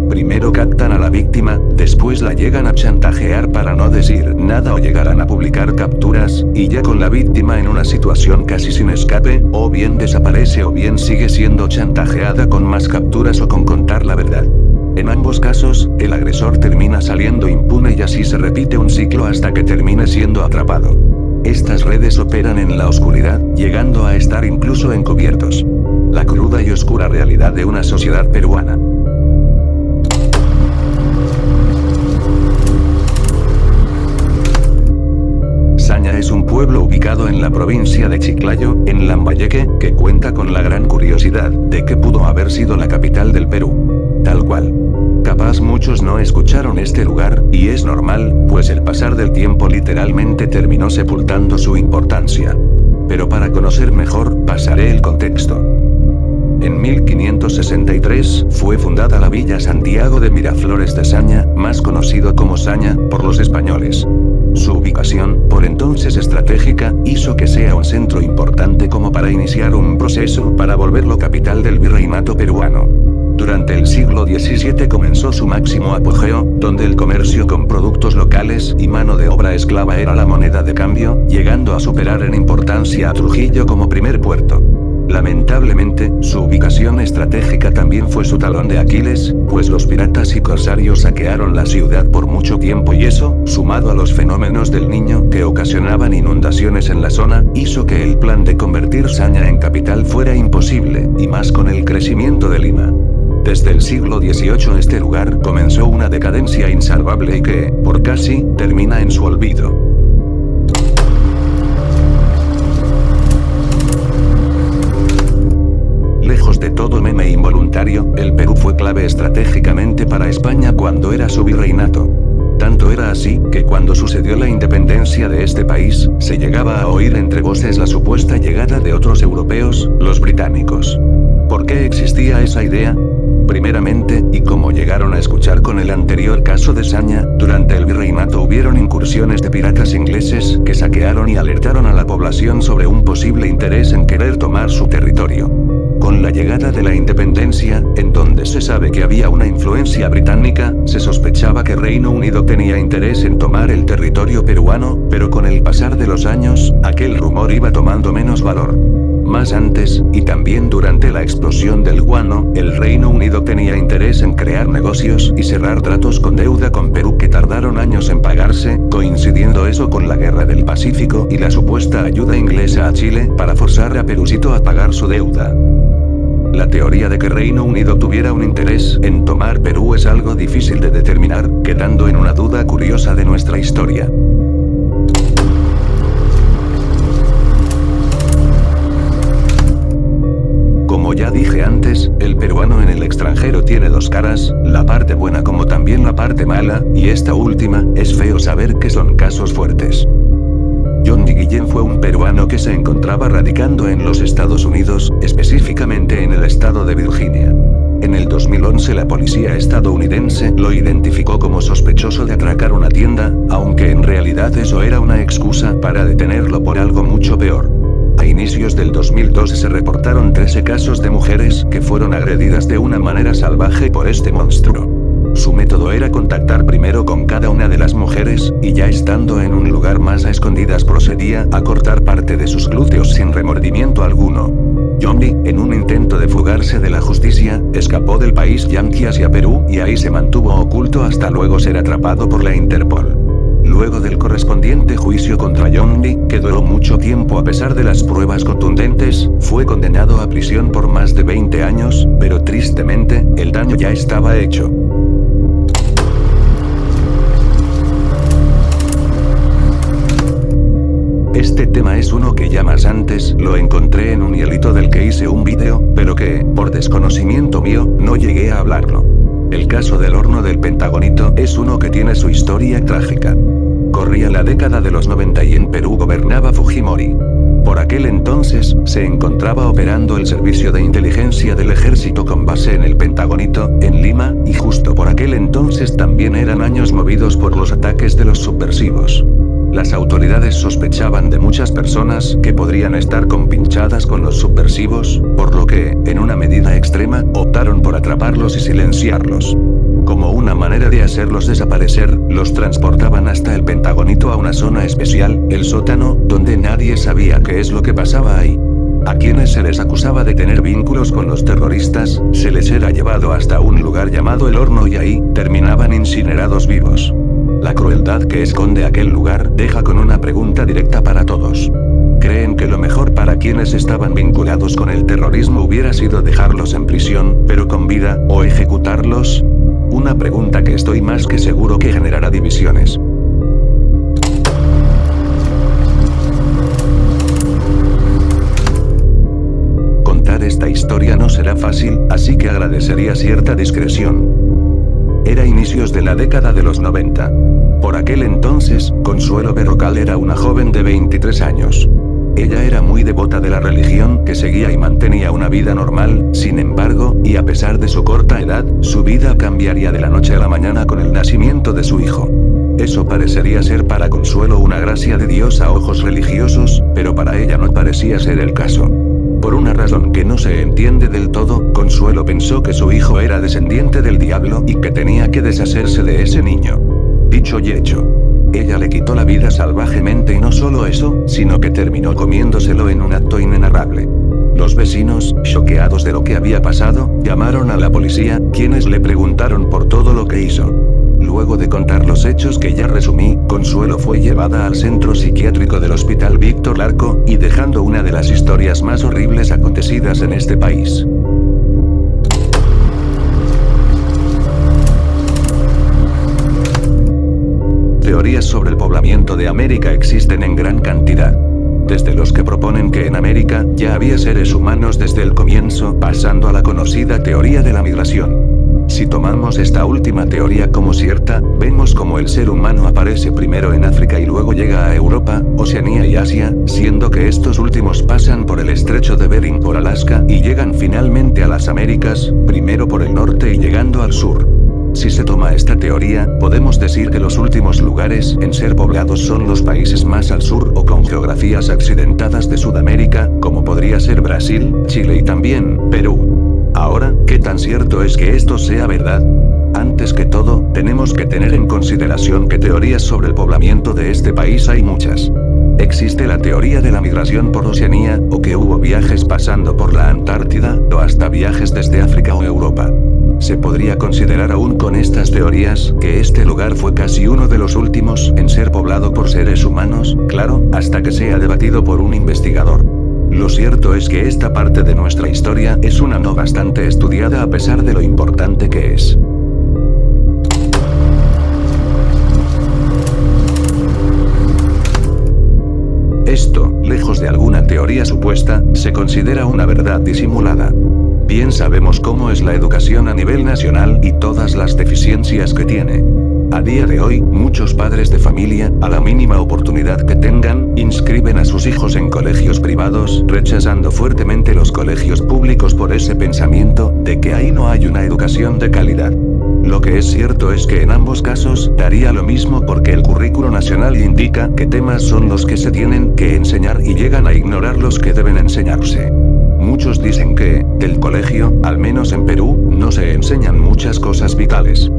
Primero captan a la víctima, después la llegan a chantajear para no decir nada o llegarán a publicar capturas, y ya con la víctima en una situación casi sin escape, o bien desaparece o bien sigue siendo chantajeada con más capturas o con contar la verdad. En ambos casos, el agresor termina saliendo impune y así se repite un ciclo hasta que termine siendo atrapado. Estas redes operan en la oscuridad, llegando a estar incluso encubiertos. La cruda y oscura realidad de una sociedad peruana. Saña es un pueblo ubicado en la provincia de Chiclayo, en Lambayeque, que cuenta con la gran curiosidad de que pudo haber sido la capital del Perú. Tal cual. Capaz muchos no escucharon este lugar, y es normal, pues el pasar del tiempo literalmente terminó sepultando su importancia. Pero para conocer mejor, pasaré el contexto. En 1563, fue fundada la Villa Santiago de Miraflores de Saña, más conocido como Saña, por los españoles. Su ubicación, por entonces estratégica, hizo que sea un centro importante como para iniciar un proceso para volverlo capital del virreinato peruano. Durante el siglo XVII comenzó su máximo apogeo, donde el comercio con productos locales y mano de obra esclava era la moneda de cambio, llegando a superar en importancia a Trujillo como primer puerto. Lamentablemente, su ubicación estratégica también fue su talón de Aquiles, pues los piratas y corsarios saquearon la ciudad por mucho tiempo y eso, sumado a los fenómenos del Niño que ocasionaban inundaciones en la zona, hizo que el plan de convertir Saña en capital fuera imposible, y más con el crecimiento de Lima. Desde el siglo XVIII este lugar comenzó una decadencia insalvable y que, por casi, termina en su olvido. Lejos de todo meme involuntario, el Perú fue clave estratégicamente para España cuando era su virreinato. Tanto era así, que cuando sucedió la independencia de este país, se llegaba a oír entre voces la supuesta llegada de otros europeos, los británicos. ¿Por qué existía esa idea? Primeramente, y como llegaron a escuchar con el anterior caso de Saña, durante el virreinato hubieron incursiones de piratas ingleses que saquearon y alertaron a la población sobre un posible interés en querer tomar su territorio. Con la llegada de la independencia, en donde se sabe que había una influencia británica, se sospechaba que Reino Unido tenía interés en tomar el territorio peruano, pero con el pasar de los años, aquel rumor iba tomando menos valor. Más antes, y también durante la explosión del guano, el Reino Unido tenía interés en crear negocios y cerrar tratos con deuda con Perú que tardaron años en pagarse, coincidiendo eso con la Guerra del Pacífico y la supuesta ayuda inglesa a Chile para forzar a Perucito a pagar su deuda. La teoría de que Reino Unido tuviera un interés en tomar Perú es algo difícil de determinar, quedando en una duda curiosa de nuestra historia. Como ya dije antes, el peruano en el extranjero tiene dos caras, la parte buena como también la parte mala, y esta última, es feo saber que son casos fuertes. John Guillén fue un peruano que se encontraba radicando en los Estados Unidos, específicamente en el estado de Virginia. En el 2011 la policía estadounidense lo identificó como sospechoso de atracar una tienda, aunque en realidad eso era una excusa para detenerlo por algo mucho peor. A inicios del 2012 se reportaron 13 casos de mujeres que fueron agredidas de una manera salvaje por este monstruo. Su método era contactar primero con cada una de las mujeres, y ya estando en un lugar más a escondidas procedía a cortar parte de sus glúteos sin remordimiento alguno. Johnny, en un intento de fugarse de la justicia, escapó del país yanqui hacia Perú y ahí se mantuvo oculto hasta luego ser atrapado por la Interpol. Luego del correspondiente juicio contra Johnny, que duró mucho tiempo a pesar de las pruebas contundentes, fue condenado a prisión por más de 20 años, pero tristemente, el daño ya estaba hecho. Este tema es uno que ya más antes lo encontré en un hilito del que hice un vídeo, pero que, por desconocimiento mío, no llegué a hablarlo. El caso del horno del Pentagonito es uno que tiene su historia trágica. Corría la década de los 90 y en Perú gobernaba Fujimori. Por aquel entonces, se encontraba operando el servicio de inteligencia del ejército con base en el Pentagonito, en Lima, y justo por aquel entonces también eran años movidos por los ataques de los subversivos. Las autoridades sospechaban de muchas personas que podrían estar compinchadas con los subversivos, por lo que, en una medida extrema, optaron por atraparlos y silenciarlos. Como una manera de hacerlos desaparecer, los transportaban hasta el Pentagonito a una zona especial, el sótano, donde nadie sabía qué es lo que pasaba ahí. A quienes se les acusaba de tener vínculos con los terroristas, se les era llevado hasta un lugar llamado el Horno y ahí, terminaban incinerados vivos. La crueldad que esconde aquel lugar deja con una pregunta directa para todos. ¿Creen que lo mejor para quienes estaban vinculados con el terrorismo hubiera sido dejarlos en prisión, pero con vida, o ejecutarlos? Una pregunta que estoy más que seguro que generará divisiones. Contar esta historia no será fácil, así que agradecería cierta discreción. Era inicios de la década de los 90. Por aquel entonces, Consuelo Berrocal era una joven de 23 años. Ella era muy devota de la religión que seguía y mantenía una vida normal, sin embargo, y a pesar de su corta edad, su vida cambiaría de la noche a la mañana con el nacimiento de su hijo. Eso parecería ser para Consuelo una gracia de Dios a ojos religiosos, pero para ella no parecía ser el caso. Por una razón que no se entiende del todo, Consuelo pensó que su hijo era descendiente del diablo y que tenía que deshacerse de ese niño. Dicho y hecho. Ella le quitó la vida salvajemente y no solo eso, sino que terminó comiéndoselo en un acto inenarrable. Los vecinos, choqueados de lo que había pasado, llamaron a la policía, quienes le preguntaron por todo lo que hizo. Luego de contar los hechos que ya resumí, Consuelo fue llevada al centro psiquiátrico del Hospital Víctor Larco, y dejando una de las historias más horribles acontecidas en este país. Teorías sobre el poblamiento de América existen en gran cantidad. Desde los que proponen que en América ya había seres humanos desde el comienzo, pasando a la conocida teoría de la migración. Si tomamos esta última teoría como cierta, vemos como el ser humano aparece primero en África y luego llega a Europa, Oceanía y Asia, siendo que estos últimos pasan por el estrecho de Bering por Alaska y llegan finalmente a las Américas, primero por el norte y llegando al sur. Si se toma esta teoría, podemos decir que los últimos lugares en ser poblados son los países más al sur o con geografías accidentadas de Sudamérica, como podría ser Brasil, Chile y también Perú. Ahora, ¿qué tan cierto es que esto sea verdad? Antes que todo, tenemos que tener en consideración que teorías sobre el poblamiento de este país hay muchas. Existe la teoría de la migración por Oceanía, o que hubo viajes pasando por la Antártida, o hasta viajes desde África o Europa. Se podría considerar aún con estas teorías, que este lugar fue casi uno de los últimos en ser poblado por seres humanos, claro, hasta que sea debatido por un investigador. Lo cierto es que esta parte de nuestra historia es una no bastante estudiada a pesar de lo importante que es. Esto, lejos de alguna teoría supuesta, se considera una verdad disimulada. Bien sabemos cómo es la educación a nivel nacional y todas las deficiencias que tiene. A día de hoy, muchos padres de familia, a la mínima oportunidad que tengan, inscriben a sus hijos en colegios privados, rechazando fuertemente los colegios públicos por ese pensamiento de que ahí no hay una educación de calidad. Lo que es cierto es que en ambos casos, daría lo mismo porque el currículo nacional indica qué temas son los que se tienen que enseñar y llegan a ignorar los que deben enseñarse. Muchos dicen que, del colegio, al menos en Perú, no se enseñan muchas cosas vitales.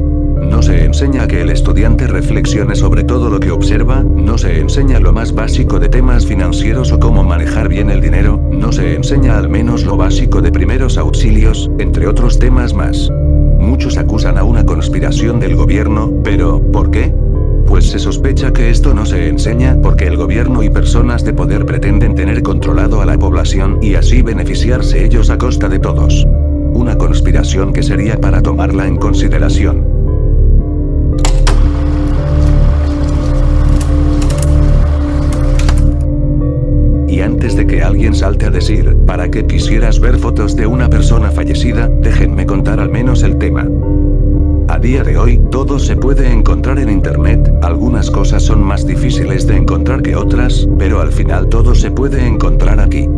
No se enseña que el estudiante reflexione sobre todo lo que observa, no se enseña lo más básico de temas financieros o cómo manejar bien el dinero, no se enseña al menos lo básico de primeros auxilios, entre otros temas más. Muchos acusan a una conspiración del gobierno, pero, ¿por qué? Pues se sospecha que esto no se enseña porque el gobierno y personas de poder pretenden tener controlado a la población y así beneficiarse ellos a costa de todos. Una conspiración que sería para tomarla en consideración. Y antes de que alguien salte a decir, ¿para qué quisieras ver fotos de una persona fallecida? Déjenme contar al menos el tema. A día de hoy, todo se puede encontrar en internet, algunas cosas son más difíciles de encontrar que otras, pero al final todo se puede encontrar aquí.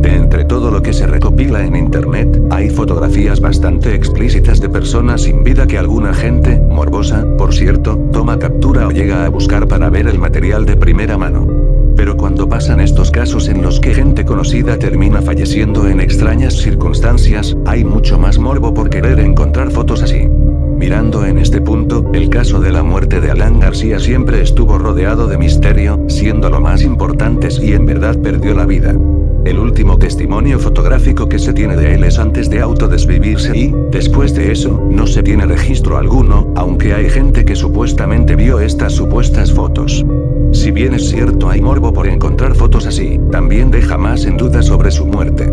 De entre todo lo que se recopila en internet, hay fotografías bastante explícitas de personas sin vida que alguna gente, morbosa, por cierto, toma captura o llega a buscar para ver el material de primera mano. Pero cuando pasan estos casos en los que gente conocida termina falleciendo en extrañas circunstancias, hay mucho más morbo por querer encontrar fotos así. Mirando en este punto, el caso de la muerte de Alan García siempre estuvo rodeado de misterio, siendo lo más importante si en verdad perdió la vida. El último testimonio fotográfico que se tiene de él es antes de autodesvivirse y, después de eso, no se tiene registro alguno, aunque hay gente que supuestamente vio estas supuestas fotos. Si bien es cierto hay morbo por encontrar fotos así, también deja más en duda sobre su muerte.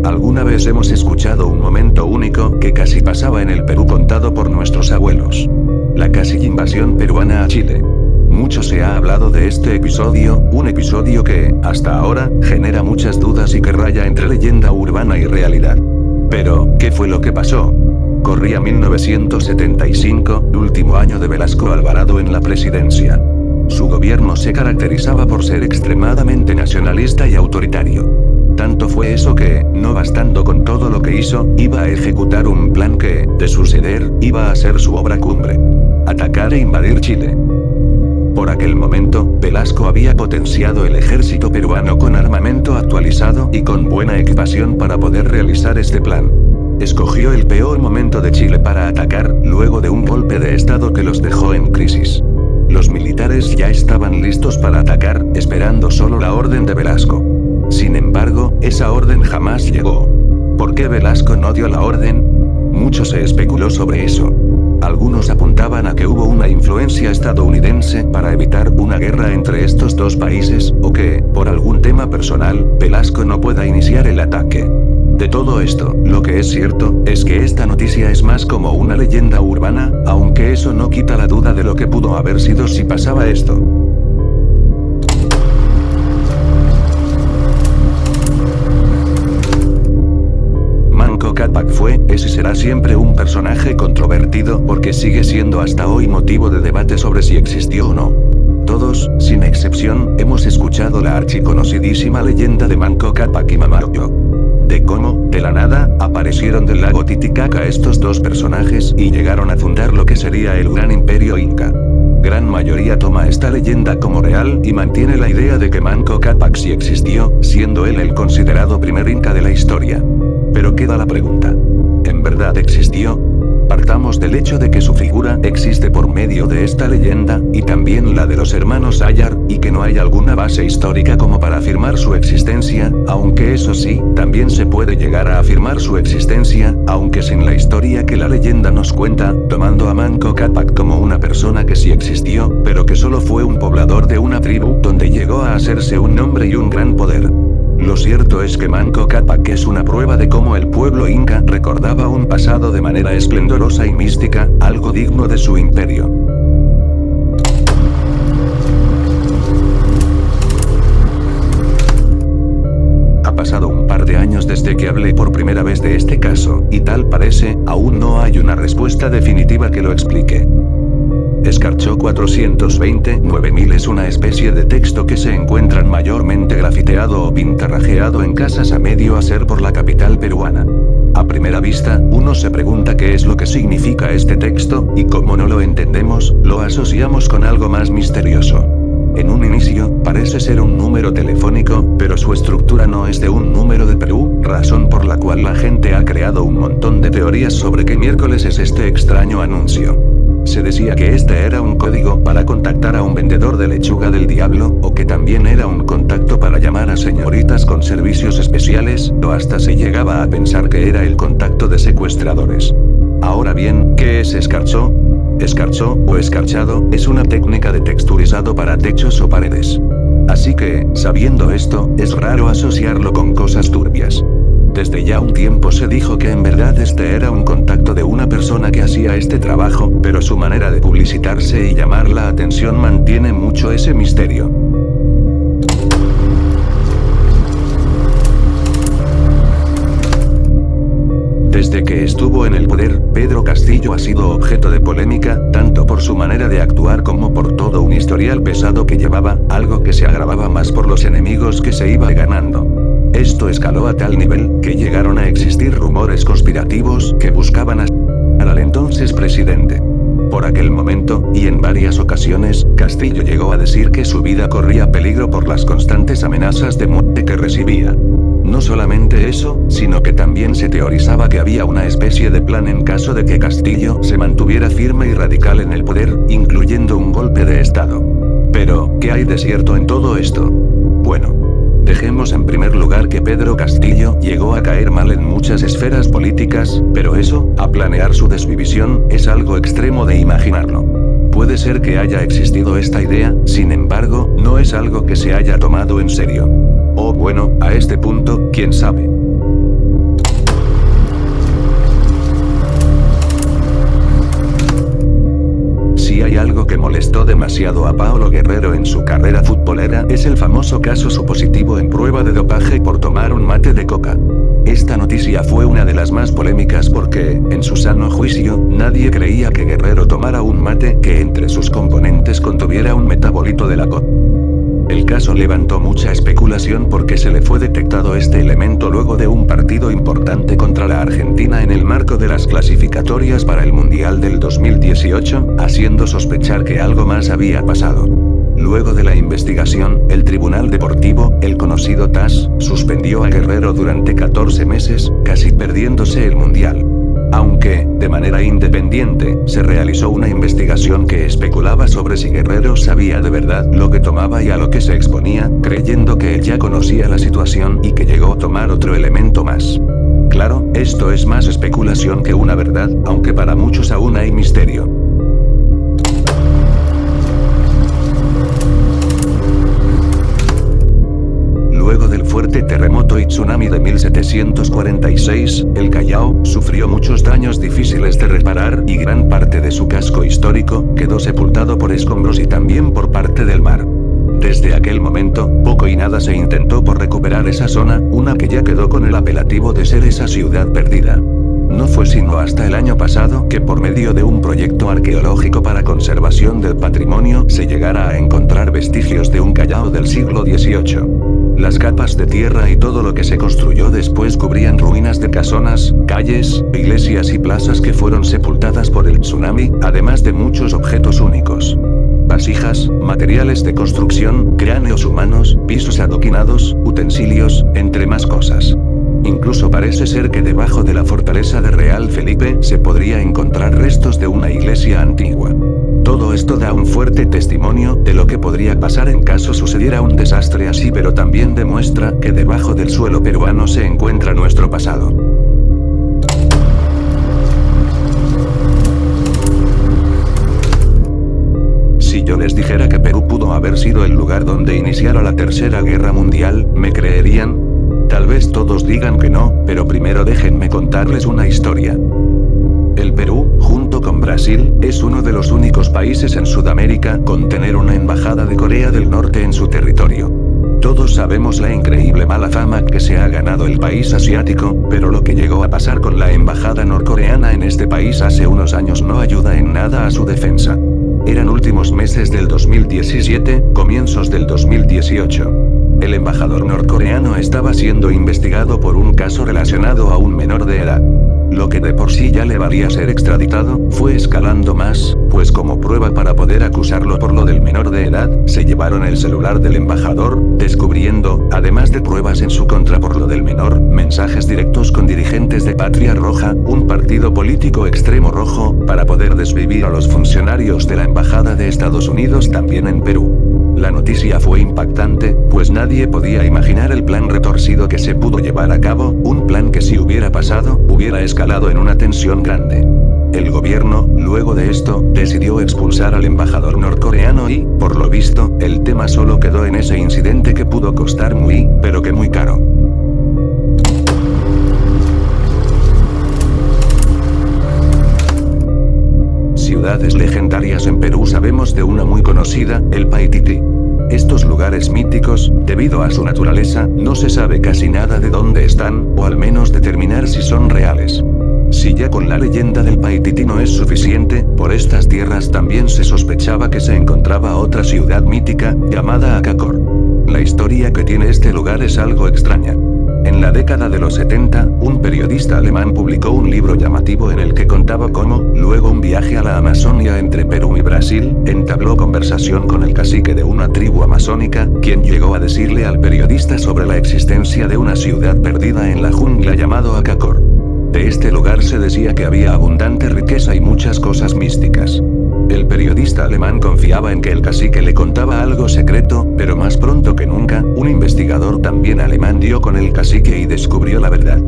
Alguna vez hemos escuchado un momento único que casi pasaba en el Perú contado por nuestros abuelos. La casi invasión peruana a Chile. Mucho se ha hablado de este episodio, un episodio que, hasta ahora, genera muchas dudas y que raya entre leyenda urbana y realidad. Pero, ¿qué fue lo que pasó? Corría 1975, último año de Velasco Alvarado en la presidencia. Su gobierno se caracterizaba por ser extremadamente nacionalista y autoritario. Tanto fue eso que, no bastando con todo lo que hizo, iba a ejecutar un plan que, de suceder, iba a ser su obra cumbre. Atacar e invadir Chile. Por aquel momento, Velasco había potenciado el ejército peruano con armamento actualizado y con buena equipación para poder realizar este plan. Escogió el peor momento de Chile para atacar, luego de un golpe de estado que los dejó en crisis. Los militares ya estaban listos para atacar, esperando solo la orden de Velasco. Sin embargo, esa orden jamás llegó. ¿Por qué Velasco no dio la orden? Mucho se especuló sobre eso. Algunos apuntaban a que hubo una influencia estadounidense para evitar una guerra entre estos dos países, o que, por algún tema personal, Velasco no pueda iniciar el ataque. De todo esto, lo que es cierto, es que esta noticia es más como una leyenda urbana, aunque eso no quita la duda de lo que pudo haber sido si pasaba esto. Manco Cápac fue, es y será siempre un personaje controvertido porque sigue siendo hasta hoy motivo de debate sobre si existió o no. Todos, sin excepción, hemos escuchado la archiconocidísima leyenda de Manco Cápac y Mamayo. De cómo, de la nada, aparecieron del lago Titicaca estos dos personajes y llegaron a fundar lo que sería el gran imperio inca. Gran mayoría toma esta leyenda como real y mantiene la idea de que Manco Cápac sí existió, siendo él el considerado primer inca de la historia. Pero queda la pregunta. ¿En verdad existió? Partamos del hecho de que su figura existe por medio de esta leyenda, y también la de los hermanos Ayar, y que no hay alguna base histórica como para afirmar su existencia, aunque eso sí, también se puede llegar a afirmar su existencia, aunque sin la historia que la leyenda nos cuenta, tomando a Manco Cápac como una persona que sí existió, pero que solo fue un poblador de una tribu, donde llegó a hacerse un nombre y un gran poder. Lo cierto es que Manco Cápac es una prueba de cómo el pueblo inca recordaba un pasado de manera esplendorosa y mística, algo digno de su imperio. Ha pasado un par de años desde que hablé por primera vez de este caso, y tal parece, aún no hay una respuesta definitiva que lo explique. Escarchó 420.9000 es una especie de texto que se encuentra mayormente grafiteado o pintarrajeado en casas a medio hacer por la capital peruana. A primera vista, uno se pregunta qué es lo que significa este texto, y como no lo entendemos, lo asociamos con algo más misterioso. En un inicio, parece ser un número telefónico, pero su estructura no es de un número de Perú, razón por la cual la gente ha creado un montón de teorías sobre qué miércoles es este extraño anuncio. Se decía que este era un código para contactar a un vendedor de lechuga del diablo, o que también era un contacto para llamar a señoritas con servicios especiales, o hasta se llegaba a pensar que era el contacto de secuestradores. Ahora bien, ¿qué es escarchó? Escarchó, o escarchado, es una técnica de texturizado para techos o paredes. Así que, sabiendo esto, es raro asociarlo con cosas turbias. Desde ya un tiempo se dijo que en verdad este era un contacto de una persona que hacía este trabajo, pero su manera de publicitarse y llamar la atención mantiene mucho ese misterio. Desde que estuvo en el poder, Pedro Castillo ha sido objeto de polémica, tanto por su manera de actuar como por todo un historial pesado que llevaba, algo que se agravaba más por los enemigos que se iba ganando. Esto escaló a tal nivel, que llegaron a existir rumores conspirativos que buscaban asesinar al entonces presidente. Por aquel momento, y en varias ocasiones, Castillo llegó a decir que su vida corría peligro por las constantes amenazas de muerte que recibía. No solamente eso, sino que también se teorizaba que había una especie de plan en caso de que Castillo se mantuviera firme y radical en el poder, incluyendo un golpe de estado. Pero, ¿qué hay de cierto en todo esto? Bueno, dejemos en primer lugar que Pedro Castillo llegó a caer mal en muchas esferas políticas, pero eso, a planear su desdivisión, es algo extremo de imaginarlo. Puede ser que haya existido esta idea, sin embargo, no es algo que se haya tomado en serio. O bueno, a este punto, quién sabe. Si hay algo que molestó demasiado a Paolo Guerrero en su carrera futbolera, es el famoso caso supositivo en prueba de dopaje por tomar un mate de coca. Esta noticia fue una de las más polémicas porque, en su sano juicio, nadie creía que Guerrero tomara un mate que entre sus componentes contuviera un metabolito de la coca. El caso levantó mucha especulación porque se le fue detectado este elemento luego de un partido importante contra la Argentina en el marco de las clasificatorias para el Mundial del 2018, haciendo sospechar que algo más había pasado. Luego de la investigación, el Tribunal Deportivo, el conocido TAS, suspendió a Guerrero durante 14 meses, casi perdiéndose el Mundial. Aunque, de manera independiente, se realizó una investigación que especulaba sobre si Guerrero sabía de verdad lo que tomaba y a lo que se exponía, creyendo que él ya conocía la situación y que llegó a tomar otro elemento más. Claro, esto es más especulación que una verdad, aunque para muchos aún hay misterio. Luego del fuerte terremoto y tsunami de 1746, el Callao sufrió muchos daños difíciles de reparar y gran parte de su casco histórico quedó sepultado por escombros y también por parte del mar. Desde aquel momento, poco y nada se intentó por recuperar esa zona, una que ya quedó con el apelativo de ser esa ciudad perdida. No fue sino hasta el año pasado que por medio de un proyecto arqueológico para conservación del patrimonio se llegara a encontrar vestigios de un Callao del siglo XVIII. Las capas de tierra y todo lo que se construyó después cubrían ruinas de casonas, calles, iglesias y plazas que fueron sepultadas por el tsunami, además de muchos objetos únicos. Vasijas, materiales de construcción, cráneos humanos, pisos adoquinados, utensilios, entre más cosas. Incluso parece ser que debajo de la fortaleza de Real Felipe se podría encontrar restos de una iglesia antigua. Todo esto da un fuerte testimonio de lo que podría pasar en caso sucediera un desastre así, pero también demuestra que debajo del suelo peruano se encuentra nuestro pasado. Si yo les dijera que Perú pudo haber sido el lugar donde iniciara la Tercera Guerra Mundial, ¿me creerían? Tal vez todos digan que no, pero primero déjenme contarles una historia. El Perú, junto con Brasil, es uno de los únicos países en Sudamérica con tener una embajada de Corea del Norte en su territorio. Todos sabemos la increíble mala fama que se ha ganado el país asiático, pero lo que llegó a pasar con la embajada norcoreana en este país hace unos años no ayuda en nada a su defensa. Eran últimos meses del 2017, comienzos del 2018. El embajador norcoreano estaba siendo investigado por un caso relacionado a un menor de edad. Lo que de por sí ya le valía ser extraditado, fue escalando más, pues como prueba para poder acusarlo por lo del menor de edad, se llevaron el celular del embajador, descubriendo, además de pruebas en su contra por lo del menor, mensajes directos con dirigentes de Patria Roja, un partido político extremo rojo, para poder desvivir a los funcionarios de la embajada de Estados Unidos también en Perú. La noticia fue impactante, pues nadie podía imaginar el plan retorcido que se pudo llevar a cabo, un plan que si hubiera pasado, hubiera escalado en una tensión grande. El gobierno, luego de esto, decidió expulsar al embajador norcoreano y, por lo visto, el tema solo quedó en ese incidente que pudo costar muy, pero que muy caro. Ciudades legendarias en Perú sabemos de una muy conocida, el Paititi. Estos lugares míticos, debido a su naturaleza, no se sabe casi nada de dónde están, o al menos determinar si son reales. Si ya con la leyenda del Paititi no es suficiente, por estas tierras también se sospechaba que se encontraba otra ciudad mítica, llamada Acacor. La historia que tiene este lugar es algo extraña. En la década de los 70, un periodista alemán publicó un libro llamativo en el que contaba cómo, luego un viaje a la Amazonia entre Perú y Brasil, entabló conversación con el cacique de una tribu amazónica, quien llegó a decirle al periodista sobre la existencia de una ciudad perdida en la jungla llamado Acacor. De este lugar se decía que había abundante riqueza y muchas cosas místicas. El periodista alemán confiaba en que el cacique le contaba algo secreto, pero más pronto que nunca, un investigador también alemán dio con el cacique y descubrió la verdad.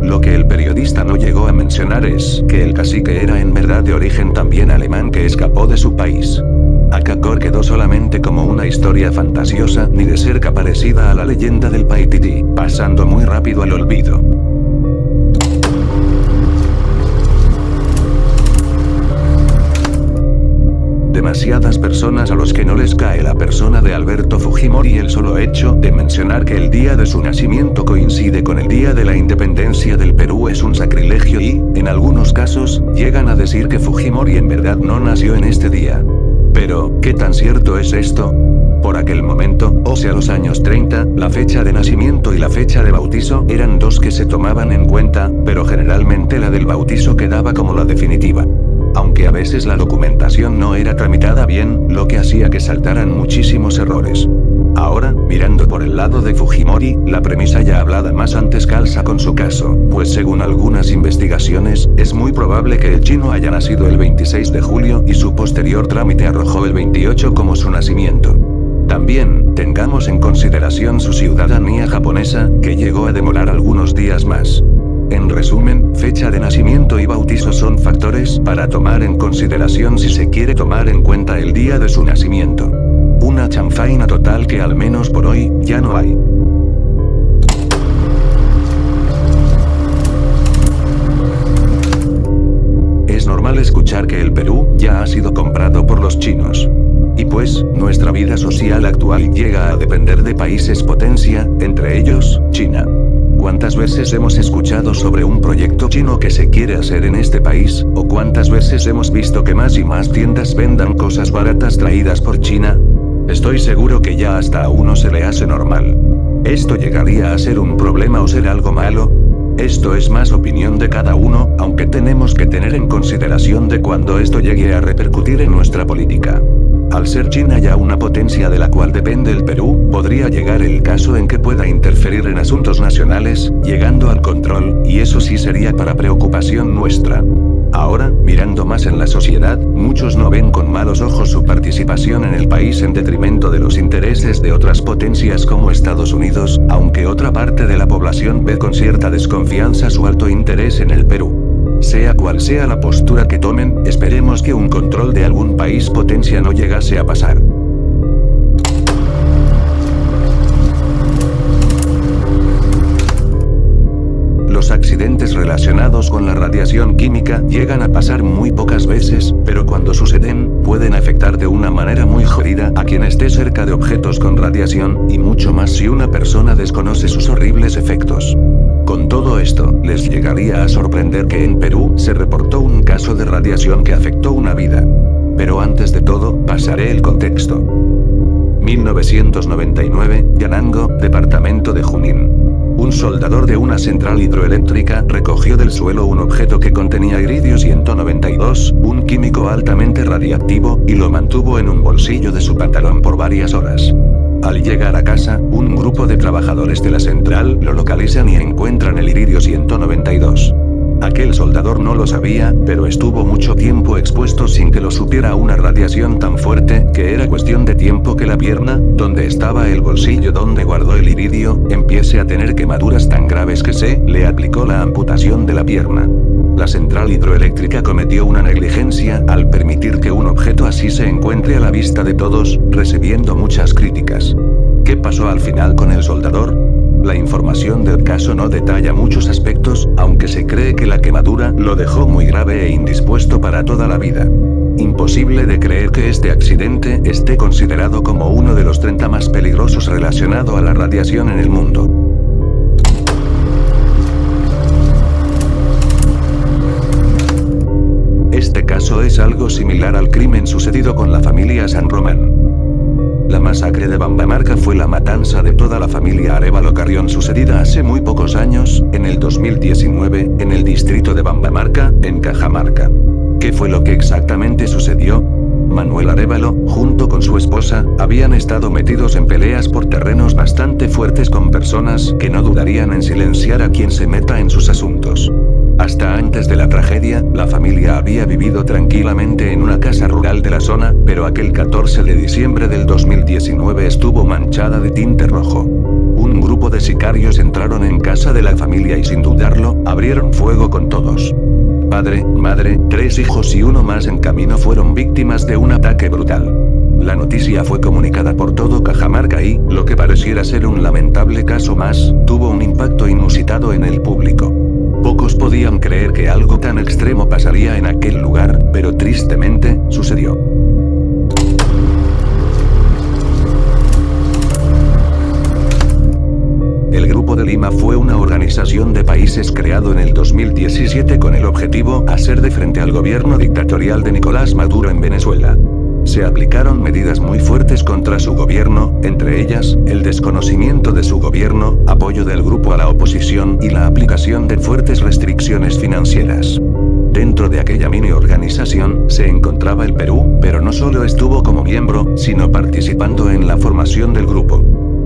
Lo que el periodista no llegó a mencionar es que el cacique era en verdad de origen también alemán que escapó de su país. Acacor quedó solamente como una historia fantasiosa, ni de cerca parecida a la leyenda del Paititi, pasando muy rápido al olvido. Demasiadas personas a los que no les cae la persona de Alberto Fujimori el solo hecho de mencionar que el día de su nacimiento coincide con el día de la independencia del Perú es un sacrilegio y, en algunos casos, llegan a decir que Fujimori en verdad no nació en este día. Pero, ¿qué tan cierto es esto? Por aquel momento, o sea los años 30, la fecha de nacimiento y la fecha de bautizo eran dos que se tomaban en cuenta, pero generalmente la del bautizo quedaba como la definitiva. Aunque a veces la documentación no era tramitada bien, lo que hacía que saltaran muchísimos errores. Ahora, mirando por el lado de Fujimori, la premisa ya hablada más antes calza con su caso, pues según algunas investigaciones, es muy probable que el chino haya nacido el 26 de julio y su posterior trámite arrojó el 28 como su nacimiento. También, tengamos en consideración su ciudadanía japonesa, que llegó a demorar algunos días más. En resumen, fecha de nacimiento y bautizo son factores para tomar en consideración si se quiere tomar en cuenta el día de su nacimiento. Una chanfaina total que al menos por hoy, ya no hay. Es normal escuchar que el Perú ya ha sido comprado por los chinos. Y pues, nuestra vida social actual llega a depender de países potencia, entre ellos, China. ¿Cuántas veces hemos escuchado sobre un proyecto chino que se quiere hacer en este país? ¿O cuántas veces hemos visto que más y más tiendas vendan cosas baratas traídas por China? Estoy seguro que ya hasta a uno se le hace normal. ¿Esto llegaría a ser un problema o ser algo malo? Esto es más opinión de cada uno, aunque tenemos que tener en consideración de cuando esto llegue a repercutir en nuestra política. Al ser China ya una potencia de la cual depende el Perú, podría llegar el caso en que pueda interferir en asuntos nacionales, llegando al control, y eso sí sería para preocupación nuestra. Ahora, mirando más en la sociedad, muchos no ven con malos ojos su participación en el país en detrimento de los intereses de otras potencias como Estados Unidos, aunque otra parte de la población ve con cierta desconfianza su alto interés en el Perú. Sea cual sea la postura que tomen, esperemos que un control de algún país potencia no llegase a pasar. Los Los accidentes relacionados con la radiación química llegan a pasar muy pocas veces, pero cuando suceden, pueden afectar de una manera muy jodida a quien esté cerca de objetos con radiación, y mucho más si una persona desconoce sus horribles efectos. Con todo esto, les llegaría a sorprender que en Perú se reportó un caso de radiación que afectó una vida. Pero antes de todo, pasaré el contexto. 1999, Yanango, departamento de Junín. Un soldador de una central hidroeléctrica recogió del suelo un objeto que contenía iridio 192, un químico altamente radiactivo, y lo mantuvo en un bolsillo de su pantalón por varias horas. Al llegar a casa, un grupo de trabajadores de la central lo localizan y encuentran el iridio 192. Aquel soldador no lo sabía, pero estuvo mucho tiempo expuesto sin que lo supiera a una radiación tan fuerte, que era cuestión de tiempo que la pierna, donde estaba el bolsillo donde guardó el iridio, empiece a tener quemaduras tan graves que se le aplicó la amputación de la pierna. La central hidroeléctrica cometió una negligencia al permitir que un objeto así se encuentre a la vista de todos, recibiendo muchas críticas. ¿Qué pasó al final con el soldador? La información del caso no detalla muchos aspectos, aunque se cree que la quemadura lo dejó muy grave e indispuesto para toda la vida. Imposible de creer que este accidente esté considerado como uno de los 30 más peligrosos relacionado a la radiación en el mundo. Este caso es algo similar al crimen sucedido con la familia San Román. La masacre de Bambamarca fue la matanza de toda la familia Arévalo Carrión sucedida hace muy pocos años, en el 2019, en el distrito de Bambamarca, en Cajamarca. ¿Qué fue lo que exactamente sucedió? Manuel Arévalo, junto con su esposa, habían estado metidos en peleas por terrenos bastante fuertes con personas que no dudarían en silenciar a quien se meta en sus asuntos. Hasta antes de la tragedia, la familia había vivido tranquilamente en una casa rural de la zona, pero aquel 14 de diciembre del 2019 estuvo manchada de tinte rojo. Un grupo de sicarios entraron en casa de la familia y sin dudarlo, abrieron fuego con todos. Padre, madre, 3 hijos y uno más en camino fueron víctimas de un ataque brutal. La noticia fue comunicada por todo Cajamarca y, lo que pareciera ser un lamentable caso más, tuvo un impacto inusitado en el público. Pocos podían creer que algo tan extremo pasaría en aquel lugar, pero tristemente, sucedió. El Grupo de Lima fue una organización de países creado en el 2017 con el objetivo de hacer de frente al gobierno dictatorial de Nicolás Maduro en Venezuela. Se aplicaron medidas muy fuertes contra su gobierno, entre ellas, el desconocimiento de su gobierno, apoyo del grupo a la oposición y la aplicación de fuertes restricciones financieras. Dentro de aquella mini organización, se encontraba el Perú, pero no solo estuvo como miembro, sino participando en la formación del grupo.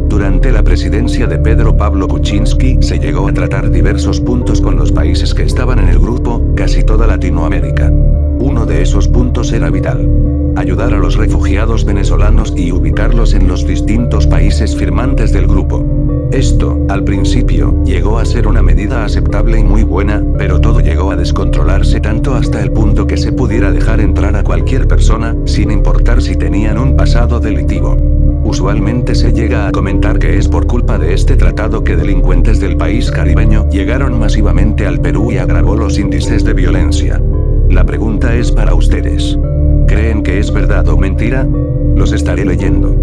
Durante la presidencia de Pedro Pablo Kuczynski, se llegó a tratar diversos puntos con los países que estaban en el grupo, casi toda Latinoamérica. Uno de esos puntos era vital: ayudar a los refugiados venezolanos y ubicarlos en los distintos países firmantes del grupo. Esto, al principio, llegó a ser una medida aceptable y muy buena, pero todo llegó a descontrolarse tanto hasta el punto que se pudiera dejar entrar a cualquier persona, sin importar si tenían un pasado delictivo. Usualmente se llega a comentar que es por culpa de este tratado que delincuentes del país caribeño llegaron masivamente al Perú y agravó los índices de violencia. La pregunta es para ustedes. ¿Creen que es verdad o mentira? Los estaré leyendo.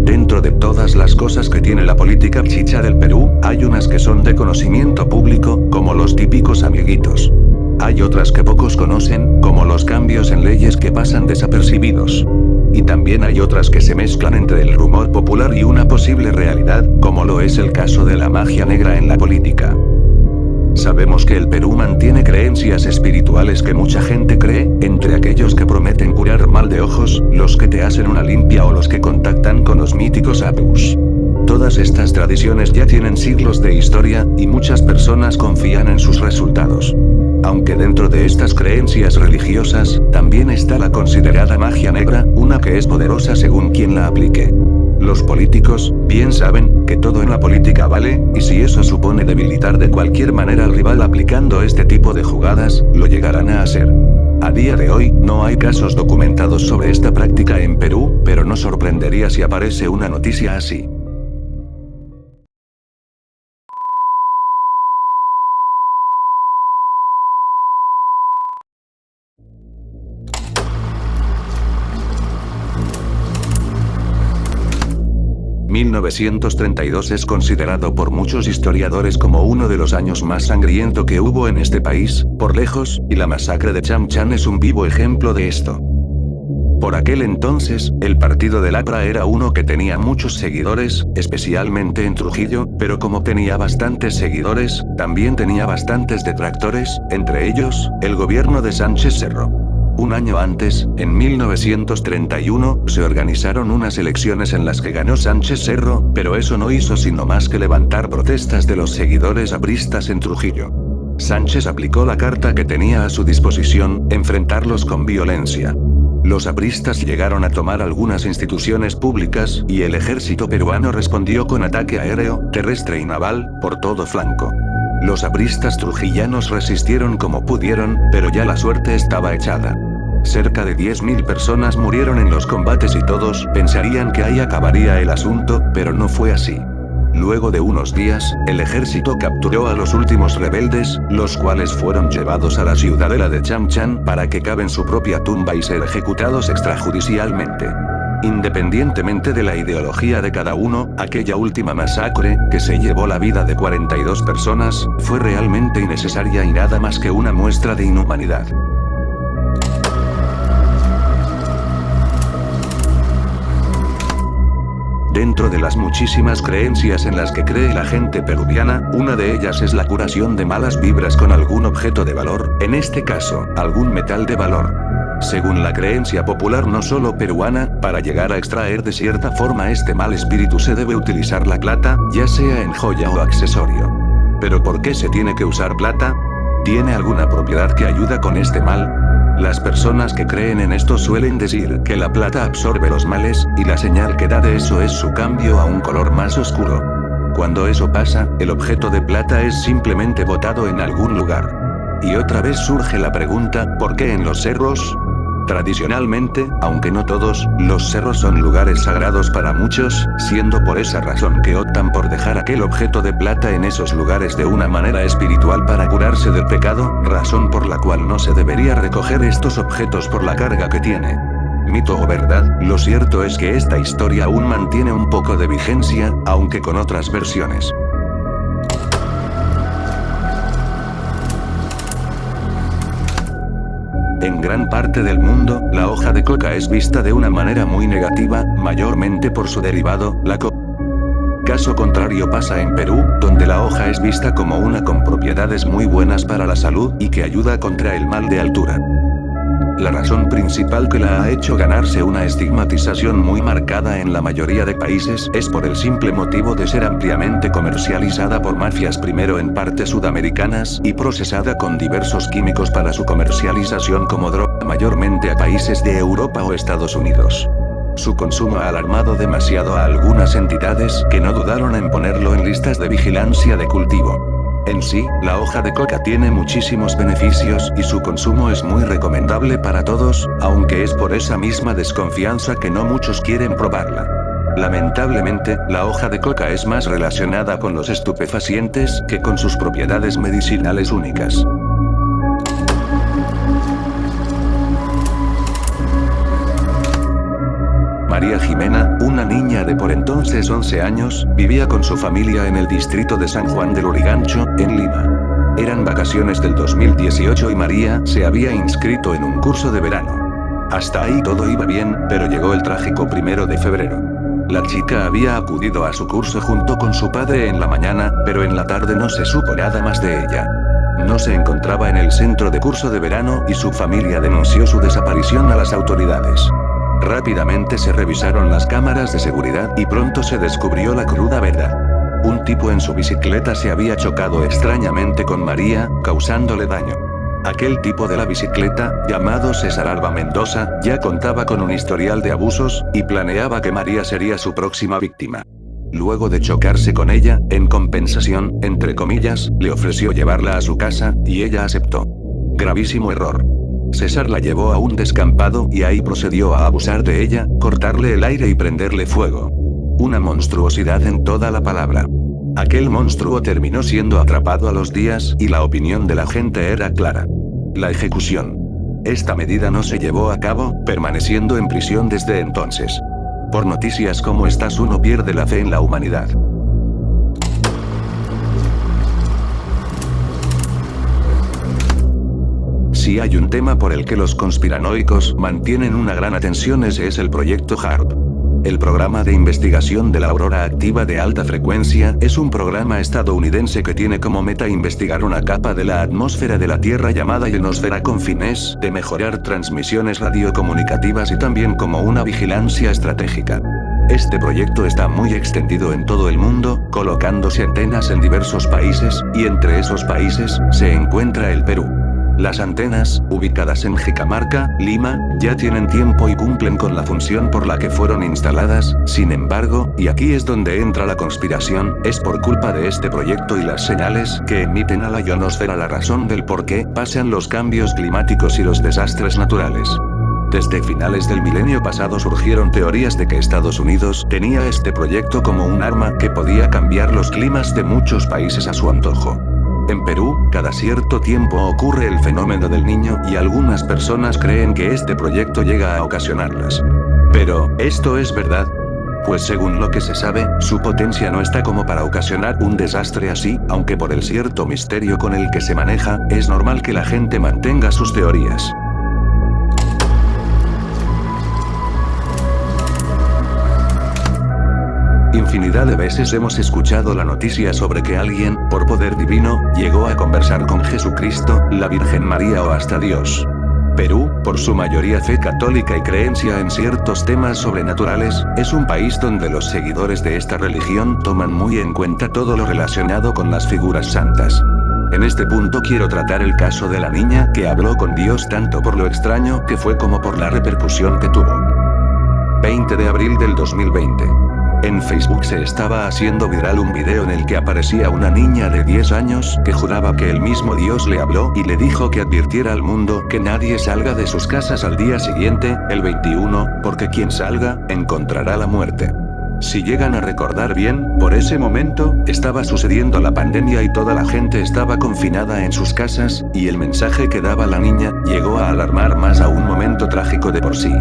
Dentro de todas las cosas que tiene la política chicha del Perú, hay unas que son de conocimiento público, como los típicos amiguitos. Hay otras que pocos conocen, como los cambios en leyes que pasan desapercibidos. Y también hay otras que se mezclan entre el rumor popular y una posible realidad, como lo es el caso de la magia negra en la política. Sabemos que el Perú mantiene creencias espirituales que mucha gente cree, entre aquellos que prometen curar mal de ojos, los que te hacen una limpia o los que contactan con los míticos apus. Todas estas tradiciones ya tienen siglos de historia, y muchas personas confían en sus resultados. Aunque dentro de estas creencias religiosas, también está la considerada magia negra, una que es poderosa según quien la aplique. Los políticos, bien saben, que todo en la política vale, y si eso supone debilitar de cualquier manera al rival aplicando este tipo de jugadas, lo llegarán a hacer. A día de hoy, no hay casos documentados sobre esta práctica en Perú, pero no sorprendería si aparece una noticia así. ...1932 es considerado por muchos historiadores como uno de los años más sangriento que hubo en este país, por lejos, y la masacre de Cham-Chan es un vivo ejemplo de esto. Por aquel entonces, el partido del APRA era uno que tenía muchos seguidores, especialmente en Trujillo, pero como tenía bastantes seguidores, también tenía bastantes detractores, entre ellos, el gobierno de Sánchez Cerro. Un año antes, en 1931, se organizaron unas elecciones en las que ganó Sánchez Cerro, pero eso no hizo sino más que levantar protestas de los seguidores apristas en Trujillo. Sánchez aplicó la carta que tenía a su disposición, enfrentarlos con violencia. Los apristas llegaron a tomar algunas instituciones públicas, y el ejército peruano respondió con ataque aéreo, terrestre y naval, por todo flanco. Los apristas trujillanos resistieron como pudieron, pero ya la suerte estaba echada. Cerca de 10.000 personas murieron en los combates y todos pensarían que ahí acabaría el asunto, pero no fue así. Luego de unos días, el ejército capturó a los últimos rebeldes, los cuales fueron llevados a la ciudadela de Cham-Chan para que caben su propia tumba y ser ejecutados extrajudicialmente. Independientemente de la ideología de cada uno, aquella última masacre, que se llevó la vida de 42 personas, fue realmente innecesaria y nada más que una muestra de inhumanidad. Dentro de las muchísimas creencias en las que cree la gente peruviana, una de ellas es la curación de malas vibras con algún objeto de valor, en este caso, algún metal de valor. Según la creencia popular no solo peruana, para llegar a extraer de cierta forma este mal espíritu se debe utilizar la plata, ya sea en joya o accesorio. ¿Pero por qué se tiene que usar plata? ¿Tiene alguna propiedad que ayuda con este mal? Las personas que creen en esto suelen decir que la plata absorbe los males, y la señal que da de eso es su cambio a un color más oscuro. Cuando eso pasa, el objeto de plata es simplemente botado en algún lugar. Y otra vez surge la pregunta, ¿por qué en los cerros? Tradicionalmente, aunque no todos, los cerros son lugares sagrados para muchos, siendo por esa razón que optan por dejar aquel objeto de plata en esos lugares de una manera espiritual para curarse del pecado, razón por la cual no se debería recoger estos objetos por la carga que tiene. Mito o verdad, lo cierto es que esta historia aún mantiene un poco de vigencia, aunque con otras versiones. En gran parte del mundo, la hoja de coca es vista de una manera muy negativa, mayormente por su derivado, la coca. Caso contrario pasa en Perú, donde la hoja es vista como una con propiedades muy buenas para la salud y que ayuda contra el mal de altura. La razón principal que la ha hecho ganarse una estigmatización muy marcada en la mayoría de países es por el simple motivo de ser ampliamente comercializada por mafias primero en partes sudamericanas y procesada con diversos químicos para su comercialización como droga mayormente a países de Europa o Estados Unidos. Su consumo ha alarmado demasiado a algunas entidades que no dudaron en ponerlo en listas de vigilancia de cultivo. En sí, la hoja de coca tiene muchísimos beneficios y su consumo es muy recomendable para todos, aunque es por esa misma desconfianza que no muchos quieren probarla. Lamentablemente, la hoja de coca es más relacionada con los estupefacientes que con sus propiedades medicinales únicas. María Jimena, una niña de por entonces 11 años, vivía con su familia en el distrito de San Juan del Lurigancho, en Lima. Eran vacaciones del 2018 y María se había inscrito en un curso de verano. Hasta ahí todo iba bien, pero llegó el trágico 1 de febrero. La chica había acudido a su curso junto con su padre en la mañana, pero en la tarde no se supo nada más de ella. No se encontraba en el centro de curso de verano y su familia denunció su desaparición a las autoridades. Rápidamente se revisaron las cámaras de seguridad y pronto se descubrió la cruda verdad. Un tipo en su bicicleta se había chocado extrañamente con María, causándole daño. Aquel tipo de la bicicleta, llamado César Alba Mendoza, ya contaba con un historial de abusos, y planeaba que María sería su próxima víctima. Luego de chocarse con ella, en compensación, entre comillas, le ofreció llevarla a su casa, y ella aceptó. Gravísimo error. César la llevó a un descampado y ahí procedió a abusar de ella, cortarle el aire y prenderle fuego. Una monstruosidad en toda la palabra. Aquel monstruo terminó siendo atrapado a los días y la opinión de la gente era clara. La ejecución. Esta medida no se llevó a cabo, permaneciendo en prisión desde entonces. Por noticias como estas uno pierde la fe en la humanidad. Si hay un tema por el que los conspiranoicos mantienen una gran atención, ese es el proyecto HAARP. El programa de investigación de la aurora activa de alta frecuencia es un programa estadounidense que tiene como meta investigar una capa de la atmósfera de la Tierra llamada ionosfera con fines de mejorar transmisiones radiocomunicativas y también como una vigilancia estratégica. Este proyecto está muy extendido en todo el mundo, colocándose antenas en diversos países, y entre esos países se encuentra el Perú. Las antenas, ubicadas en Jicamarca, Lima, ya tienen tiempo y cumplen con la función por la que fueron instaladas. Sin embargo, y aquí es donde entra la conspiración, es por culpa de este proyecto y las señales que emiten a la ionosfera la razón del por qué pasan los cambios climáticos y los desastres naturales. Desde finales del milenio pasado surgieron teorías de que Estados Unidos tenía este proyecto como un arma que podía cambiar los climas de muchos países a su antojo. En Perú, cada cierto tiempo ocurre el fenómeno del Niño y algunas personas creen que este proyecto llega a ocasionarlas. Pero, ¿esto es verdad? Pues según lo que se sabe, su potencia no está como para ocasionar un desastre así, aunque por el cierto misterio con el que se maneja, es normal que la gente mantenga sus teorías. Infinidad de veces hemos escuchado la noticia sobre que alguien, por poder divino, llegó a conversar con Jesucristo, la Virgen María o hasta Dios. Perú, por su mayoría fe católica y creencia en ciertos temas sobrenaturales, es un país donde los seguidores de esta religión toman muy en cuenta todo lo relacionado con las figuras santas. En este punto quiero tratar el caso de la niña que habló con Dios tanto por lo extraño que fue como por la repercusión que tuvo. 20 de abril del 2020. En Facebook se estaba haciendo viral un video en el que aparecía una niña de 10 años que juraba que el mismo Dios le habló y le dijo que advirtiera al mundo que nadie salga de sus casas al día siguiente, el 21, porque quien salga, encontrará la muerte. Si llegan a recordar bien, por ese momento, estaba sucediendo la pandemia y toda la gente estaba confinada en sus casas, y el mensaje que daba la niña llegó a alarmar más a un momento trágico de por sí.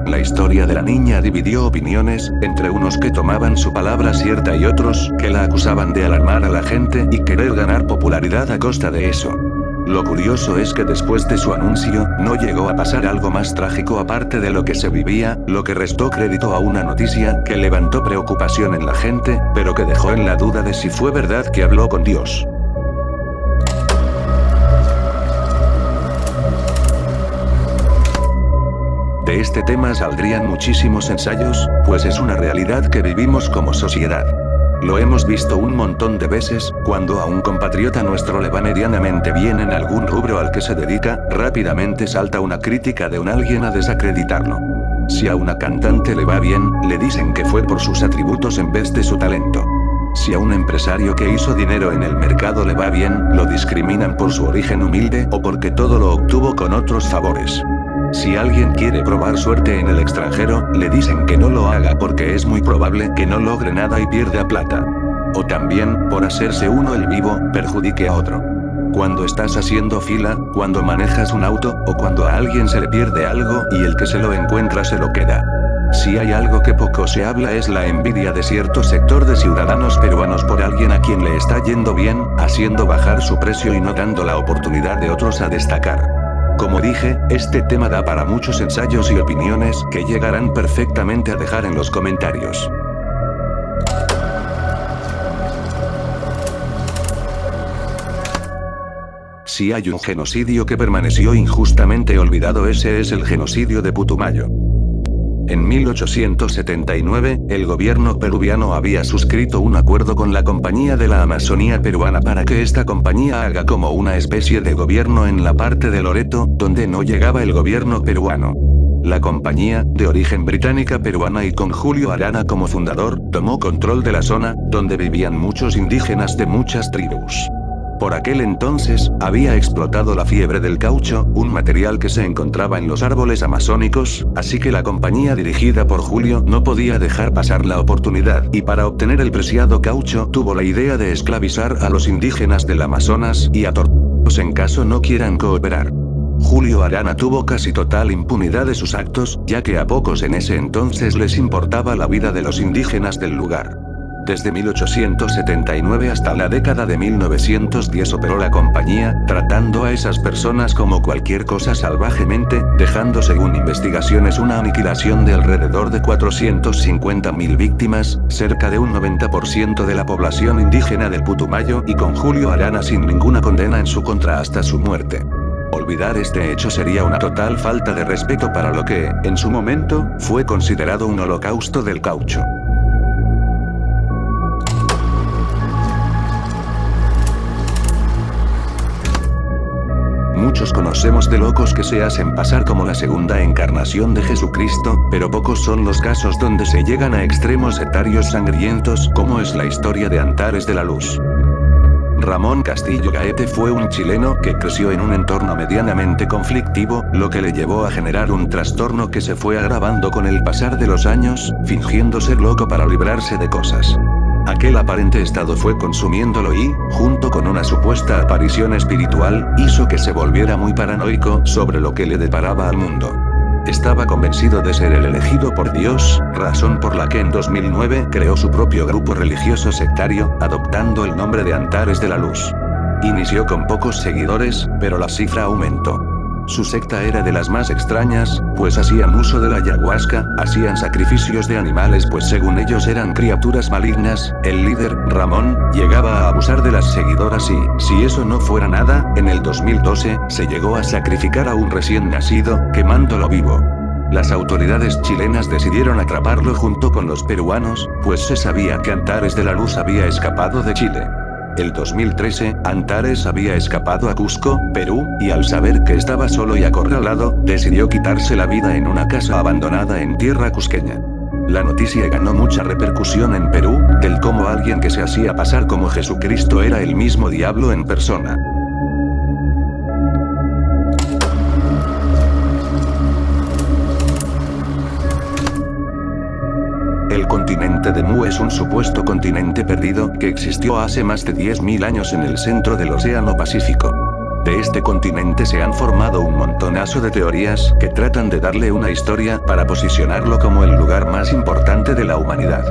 La historia de la niña dividió opiniones, entre unos que tomaban su palabra cierta y otros que la acusaban de alarmar a la gente y querer ganar popularidad a costa de eso. Lo curioso es que después de su anuncio, no llegó a pasar algo más trágico aparte de lo que se vivía, lo que restó crédito a una noticia que levantó preocupación en la gente, pero que dejó en la duda de si fue verdad que habló con Dios. De este tema saldrían muchísimos ensayos, pues es una realidad que vivimos como sociedad. Lo hemos visto un montón de veces, cuando a un compatriota nuestro le va medianamente bien en algún rubro al que se dedica, rápidamente salta una crítica de un alguien a desacreditarlo. Si a una cantante le va bien, le dicen que fue por sus atributos en vez de su talento. Si a un empresario que hizo dinero en el mercado le va bien, lo discriminan por su origen humilde o porque todo lo obtuvo con otros favores. Si alguien quiere probar suerte en el extranjero, le dicen que no lo haga porque es muy probable que no logre nada y pierda plata. O también, por hacerse uno el vivo, perjudique a otro. Cuando estás haciendo fila, cuando manejas un auto, o cuando a alguien se le pierde algo y el que se lo encuentra se lo queda. Si hay algo que poco se habla es la envidia de cierto sector de ciudadanos peruanos por alguien a quien le está yendo bien, haciendo bajar su precio y no dando la oportunidad de otros a destacar. Como dije, este tema da para muchos ensayos y opiniones que llegarán perfectamente a dejar en los comentarios. Si hay un genocidio que permaneció injustamente olvidado, ese es el genocidio de Putumayo. En 1879, el gobierno peruviano había suscrito un acuerdo con la Compañía de la Amazonía Peruana para que esta compañía haga como una especie de gobierno en la parte de Loreto, donde no llegaba el gobierno peruano. La compañía, de origen británica peruana y con Julio Arana como fundador, tomó control de la zona, donde vivían muchos indígenas de muchas tribus. Por aquel entonces, había explotado la fiebre del caucho, un material que se encontraba en los árboles amazónicos, así que la compañía dirigida por Julio no podía dejar pasar la oportunidad, y para obtener el preciado caucho tuvo la idea de esclavizar a los indígenas del Amazonas y a torturarlos en caso no quieran cooperar. Julio Arana tuvo casi total impunidad de sus actos, ya que a pocos en ese entonces les importaba la vida de los indígenas del lugar. Desde 1879 hasta la década de 1910 operó la compañía, tratando a esas personas como cualquier cosa salvajemente, dejando según investigaciones una aniquilación de alrededor de 450.000 víctimas, cerca de un 90% de la población indígena del Putumayo y con Julio Arana sin ninguna condena en su contra hasta su muerte. Olvidar este hecho sería una total falta de respeto para lo que, en su momento, fue considerado un holocausto del caucho. Muchos conocemos de locos que se hacen pasar como la segunda encarnación de Jesucristo, pero pocos son los casos donde se llegan a extremos etarios sangrientos, como es la historia de Antares de la Luz. Ramón Castillo Gaete fue un chileno que creció en un entorno medianamente conflictivo, lo que le llevó a generar un trastorno que se fue agravando con el pasar de los años, fingiendo ser loco para librarse de cosas. Aquel aparente estado fue consumiéndolo y, junto con una supuesta aparición espiritual, hizo que se volviera muy paranoico sobre lo que le deparaba al mundo. Estaba convencido de ser el elegido por Dios, razón por la que en 2009 creó su propio grupo religioso sectario, adoptando el nombre de Antares de la Luz. Inició con pocos seguidores, pero la cifra aumentó. Su secta era de las más extrañas, pues hacían uso de la ayahuasca, hacían sacrificios de animales pues según ellos eran criaturas malignas, el líder, Ramón, llegaba a abusar de las seguidoras y, si eso no fuera nada, en el 2012, se llegó a sacrificar a un recién nacido, quemándolo vivo. Las autoridades chilenas decidieron atraparlo junto con los peruanos, pues se sabía que Antares de la Luz había escapado de Chile. El 2013, Antares había escapado a Cusco, Perú, y al saber que estaba solo y acorralado, decidió quitarse la vida en una casa abandonada en tierra cusqueña. La noticia ganó mucha repercusión en Perú, del cómo alguien que se hacía pasar como Jesucristo era el mismo diablo en persona. El continente de Mu es un supuesto continente perdido que existió hace más de 10.000 años en el centro del Océano Pacífico. De este continente se han formado un montonazo de teorías que tratan de darle una historia para posicionarlo como el lugar más importante de la humanidad.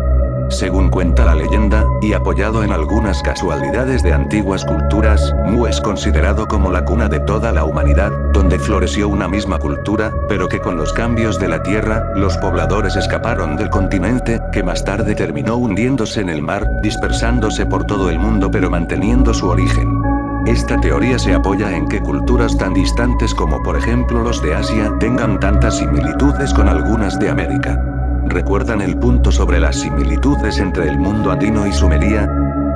Según cuenta la leyenda, y apoyado en algunas casualidades de antiguas culturas, Mu es considerado como la cuna de toda la humanidad, donde floreció una misma cultura, pero que con los cambios de la Tierra, los pobladores escaparon del continente, que más tarde terminó hundiéndose en el mar, dispersándose por todo el mundo pero manteniendo su origen. Esta teoría se apoya en que culturas tan distantes como por ejemplo los de Asia tengan tantas similitudes con algunas de América. ¿Recuerdan el punto sobre las similitudes entre el mundo andino y Sumeria?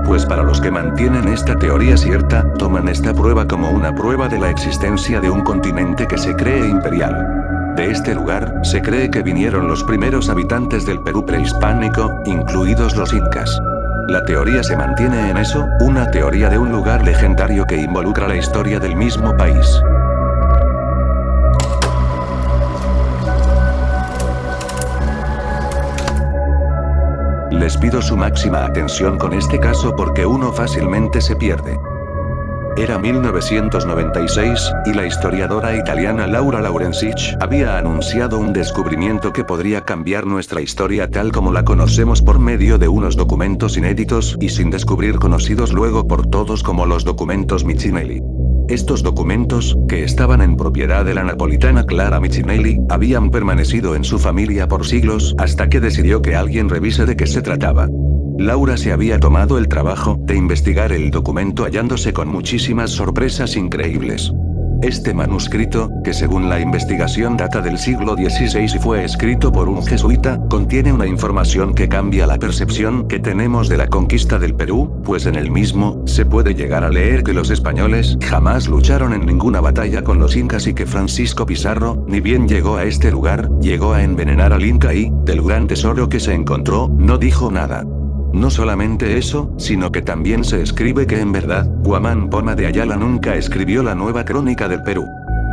Pues para los que mantienen esta teoría cierta, toman esta prueba como una prueba de la existencia de un continente que se cree imperial. De este lugar, se cree que vinieron los primeros habitantes del Perú prehispánico, incluidos los incas. La teoría se mantiene en eso, una teoría de un lugar legendario que involucra la historia del mismo país. Les pido su máxima atención con este caso porque uno fácilmente se pierde. Era 1996, y la historiadora italiana Laura Laurencich había anunciado un descubrimiento que podría cambiar nuestra historia tal como la conocemos por medio de unos documentos inéditos y sin descubrir conocidos luego por todos como los documentos Micinelli. Estos documentos, que estaban en propiedad de la napolitana Clara Micinelli, habían permanecido en su familia por siglos hasta que decidió que alguien revise de qué se trataba. Laura se había tomado el trabajo de investigar el documento hallándose con muchísimas sorpresas increíbles. Este manuscrito, que según la investigación data del siglo XVI y fue escrito por un jesuita, contiene una información que cambia la percepción que tenemos de la conquista del Perú, pues en el mismo, se puede llegar a leer que los españoles jamás lucharon en ninguna batalla con los incas y que Francisco Pizarro, ni bien llegó a este lugar, llegó a envenenar al inca y, del gran tesoro que se encontró, no dijo nada. No solamente eso, sino que también se escribe que en verdad, Guamán Poma de Ayala nunca escribió la nueva crónica del Perú.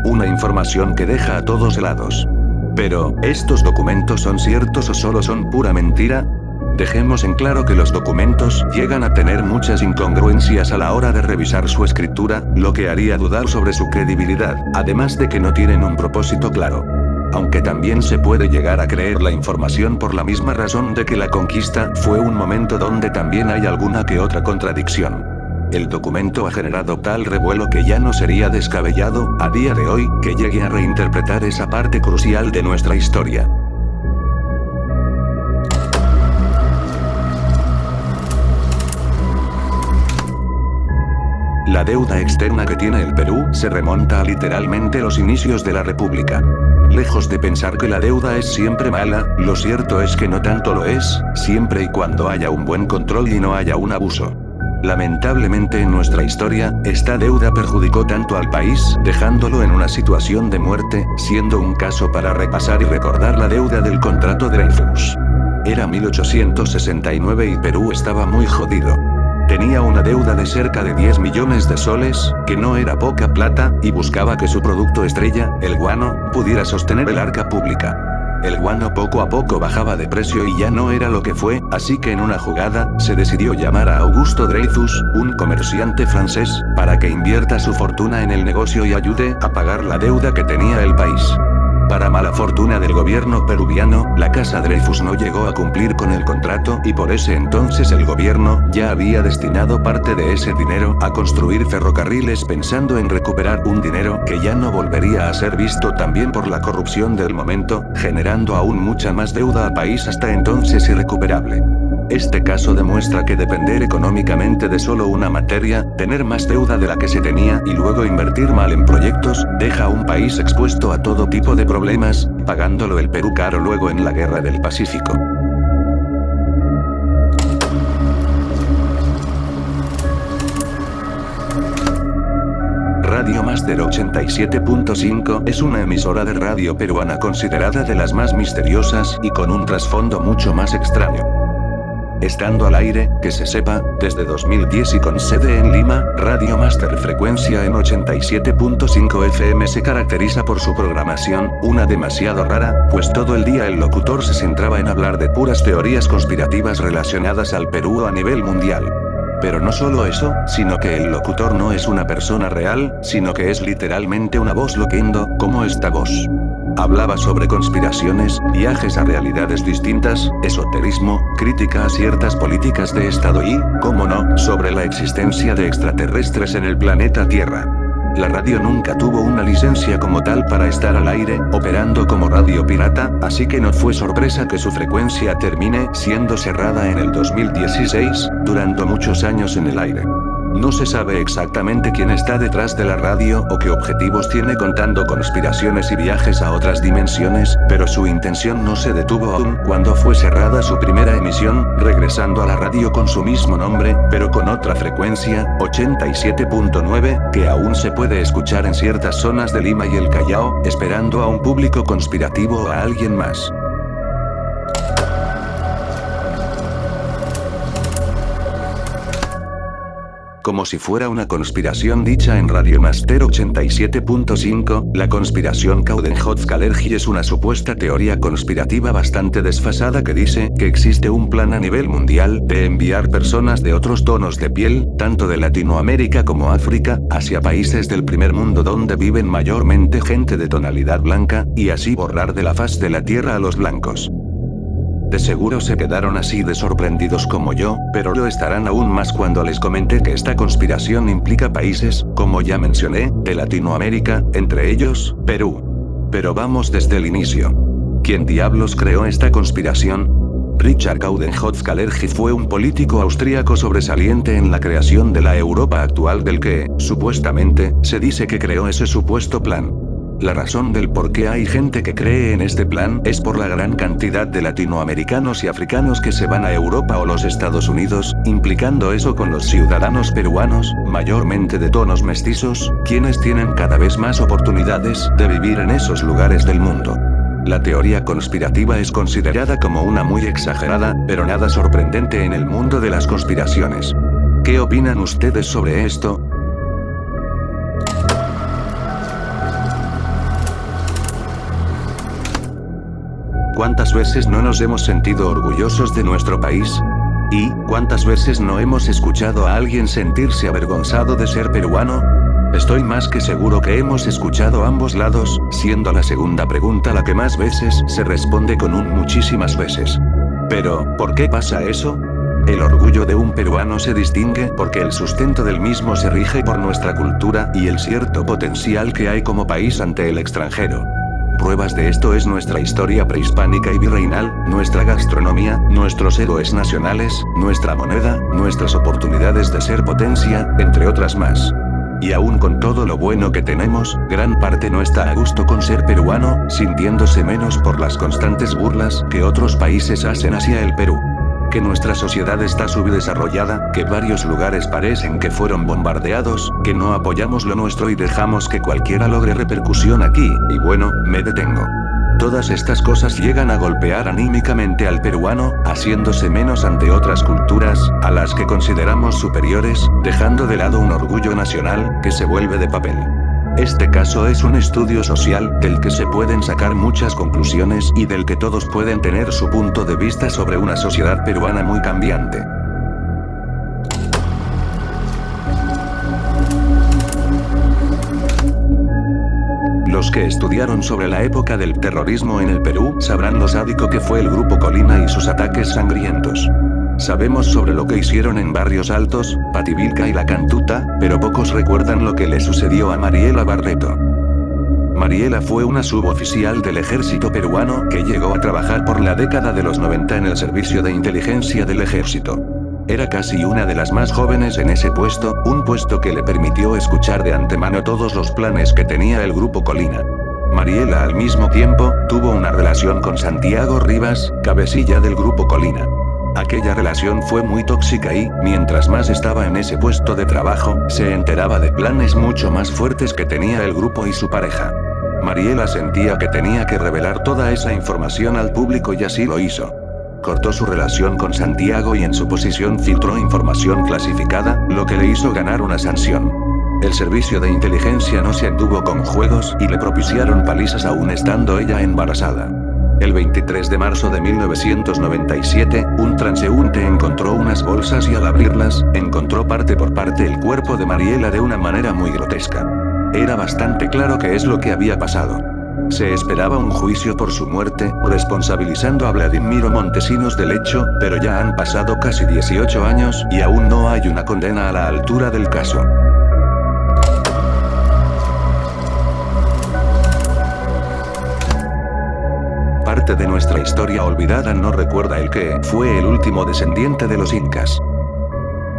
Una información que deja a todos helados. Pero, ¿estos documentos son ciertos o solo son pura mentira? Dejemos en claro que los documentos llegan a tener muchas incongruencias a la hora de revisar su escritura, lo que haría dudar sobre su credibilidad, además de que no tienen un propósito claro. Aunque también se puede llegar a creer la información por la misma razón de que la conquista fue un momento donde también hay alguna que otra contradicción. El documento ha generado tal revuelo que ya no sería descabellado, a día de hoy, que llegue a reinterpretar esa parte crucial de nuestra historia. La deuda externa que tiene el Perú se remonta a literalmente los inicios de la República. Lejos de pensar que la deuda es siempre mala, lo cierto es que no tanto lo es, siempre y cuando haya un buen control y no haya un abuso. Lamentablemente en nuestra historia, esta deuda perjudicó tanto al país, dejándolo en una situación de muerte, siendo un caso para repasar y recordar la deuda del contrato Dreyfus. Era 1869 y Perú estaba muy jodido. Tenía una deuda de cerca de 10 millones de soles, que no era poca plata, y buscaba que su producto estrella, el guano, pudiera sostener el arca pública. El guano poco a poco bajaba de precio y ya no era lo que fue, así que en una jugada, se decidió llamar a Augusto Dreyfus, un comerciante francés, para que invierta su fortuna en el negocio y ayude a pagar la deuda que tenía el país. Para mala fortuna del gobierno peruviano, la casa Dreyfus no llegó a cumplir con el contrato y por ese entonces el gobierno ya había destinado parte de ese dinero a construir ferrocarriles pensando en recuperar un dinero que ya no volvería a ser visto también por la corrupción del momento, generando aún mucha más deuda al país hasta entonces irrecuperable. Este caso demuestra que depender económicamente de solo una materia, tener más deuda de la que se tenía y luego invertir mal en proyectos, deja a un país expuesto a todo tipo de problemas, pagándolo el Perú caro luego en la Guerra del Pacífico. Radio Máster 87.5 es una emisora de radio peruana considerada de las más misteriosas y con un trasfondo mucho más extraño. Estando al aire, que se sepa, desde 2010 y con sede en Lima, Radio Máster frecuencia en 87.5 FM se caracteriza por su programación, una demasiado rara, pues todo el día el locutor se centraba en hablar de puras teorías conspirativas relacionadas al Perú a nivel mundial. Pero no solo eso, sino que el locutor no es una persona real, sino que es literalmente una voz loquendo, como esta voz. Hablaba sobre conspiraciones, viajes a realidades distintas, esoterismo, crítica a ciertas políticas de Estado y, cómo no, sobre la existencia de extraterrestres en el planeta Tierra. La radio nunca tuvo una licencia como tal para estar al aire, operando como radio pirata, así que no fue sorpresa que su frecuencia termine siendo cerrada en el 2016, durando muchos años en el aire. No se sabe exactamente quién está detrás de la radio o qué objetivos tiene contando conspiraciones y viajes a otras dimensiones, pero su intención no se detuvo aún cuando fue cerrada su primera emisión, regresando a la radio con su mismo nombre, pero con otra frecuencia, 87.9, que aún se puede escuchar en ciertas zonas de Lima y el Callao, esperando a un público conspirativo o a alguien más. Como si fuera una conspiración dicha en Radio Máster 87.5, la conspiración Coudenhove-Kalergi es una supuesta teoría conspirativa bastante desfasada que dice que existe un plan a nivel mundial de enviar personas de otros tonos de piel, tanto de Latinoamérica como África, hacia países del primer mundo donde viven mayormente gente de tonalidad blanca, y así borrar de la faz de la tierra a los blancos. De seguro se quedaron así de sorprendidos como yo, pero lo estarán aún más cuando les comenté que esta conspiración implica países, como ya mencioné, de Latinoamérica, entre ellos, Perú. Pero vamos desde el inicio. ¿Quién diablos creó esta conspiración? Richard Coudenhove-Kalergi fue un político austríaco sobresaliente en la creación de la Europa actual del que, supuestamente, se dice que creó ese supuesto plan. La razón del por qué hay gente que cree en este plan es por la gran cantidad de latinoamericanos y africanos que se van a Europa o los Estados Unidos, implicando eso con los ciudadanos peruanos, mayormente de tonos mestizos, quienes tienen cada vez más oportunidades de vivir en esos lugares del mundo. La teoría conspirativa es considerada como una muy exagerada, pero nada sorprendente en el mundo de las conspiraciones. ¿Qué opinan ustedes sobre esto? ¿Cuántas veces no nos hemos sentido orgullosos de nuestro país? ¿Y cuántas veces no hemos escuchado a alguien sentirse avergonzado de ser peruano? Estoy más que seguro que hemos escuchado ambos lados, siendo la segunda pregunta la que más veces se responde con un muchísimas veces. Pero, ¿por qué pasa eso? El orgullo de un peruano se distingue porque el sustento del mismo se rige por nuestra cultura y el cierto potencial que hay como país ante el extranjero. Pruebas de esto es nuestra historia prehispánica y virreinal, nuestra gastronomía, nuestros héroes nacionales, nuestra moneda, nuestras oportunidades de ser potencia, entre otras más. Y aún con todo lo bueno que tenemos, gran parte no está a gusto con ser peruano, sintiéndose menos por las constantes burlas que otros países hacen hacia el Perú. Que nuestra sociedad está subdesarrollada, que varios lugares parecen que fueron bombardeados, que no apoyamos lo nuestro y dejamos que cualquiera logre repercusión aquí, y bueno, me detengo. Todas estas cosas llegan a golpear anímicamente al peruano, haciéndose menos ante otras culturas, a las que consideramos superiores, dejando de lado un orgullo nacional, que se vuelve de papel. Este caso es un estudio social, del que se pueden sacar muchas conclusiones y del que todos pueden tener su punto de vista sobre una sociedad peruana muy cambiante. Los que estudiaron sobre la época del terrorismo en el Perú sabrán lo sádico que fue el Grupo Colina y sus ataques sangrientos. Sabemos sobre lo que hicieron en Barrios Altos, Pativilca y La Cantuta, pero pocos recuerdan lo que le sucedió a Mariela Barreto. Mariela fue una suboficial del ejército peruano que llegó a trabajar por la década de los 90 en el servicio de inteligencia del ejército. Era casi una de las más jóvenes en ese puesto, un puesto que le permitió escuchar de antemano todos los planes que tenía el Grupo Colina. Mariela al mismo tiempo, tuvo una relación con Santiago Rivas, cabecilla del Grupo Colina. Aquella relación fue muy tóxica y, mientras más estaba en ese puesto de trabajo, se enteraba de planes mucho más fuertes que tenía el grupo y su pareja. Mariela sentía que tenía que revelar toda esa información al público y así lo hizo. Cortó su relación con Santiago y en su posición filtró información clasificada, lo que le hizo ganar una sanción. El servicio de inteligencia no se anduvo con juegos y le propiciaron palizas aún estando ella embarazada. El 23 de marzo de 1997, un transeúnte encontró unas bolsas y al abrirlas, encontró parte por parte el cuerpo de Mariela de una manera muy grotesca. Era bastante claro qué es lo que había pasado. Se esperaba un juicio por su muerte, responsabilizando a Vladimiro Montesinos del hecho, pero ya han pasado casi 18 años y aún no hay una condena a la altura del caso. Parte de nuestra historia olvidada no recuerda el que fue el último descendiente de los incas.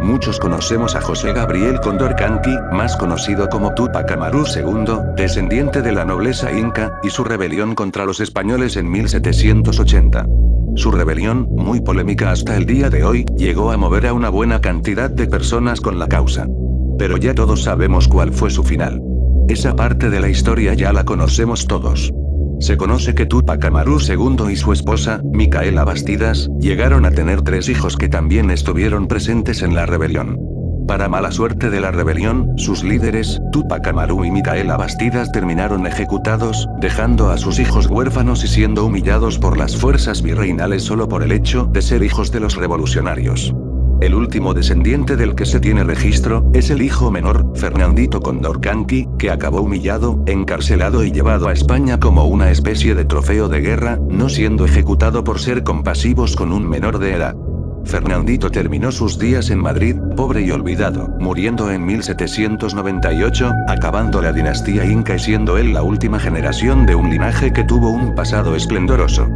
Muchos conocemos a José Gabriel Condorcanqui, más conocido como Túpac Amaru II, descendiente de la nobleza inca, y su rebelión contra los españoles en 1780. Su rebelión, muy polémica hasta el día de hoy, llegó a mover a una buena cantidad de personas con la causa. Pero ya todos sabemos cuál fue su final. Esa parte de la historia ya la conocemos todos. Se conoce que Túpac Amaru II y su esposa, Micaela Bastidas, llegaron a tener 3 hijos que también estuvieron presentes en la rebelión. Para mala suerte de la rebelión, sus líderes, Túpac Amaru y Micaela Bastidas terminaron ejecutados, dejando a sus hijos huérfanos y siendo humillados por las fuerzas virreinales solo por el hecho de ser hijos de los revolucionarios. El último descendiente del que se tiene registro, es el hijo menor, Fernandito Condorcanqui, que acabó humillado, encarcelado y llevado a España como una especie de trofeo de guerra, no siendo ejecutado por ser compasivos con un menor de edad. Fernandito terminó sus días en Madrid, pobre y olvidado, muriendo en 1798, acabando la dinastía inca y siendo él la última generación de un linaje que tuvo un pasado esplendoroso.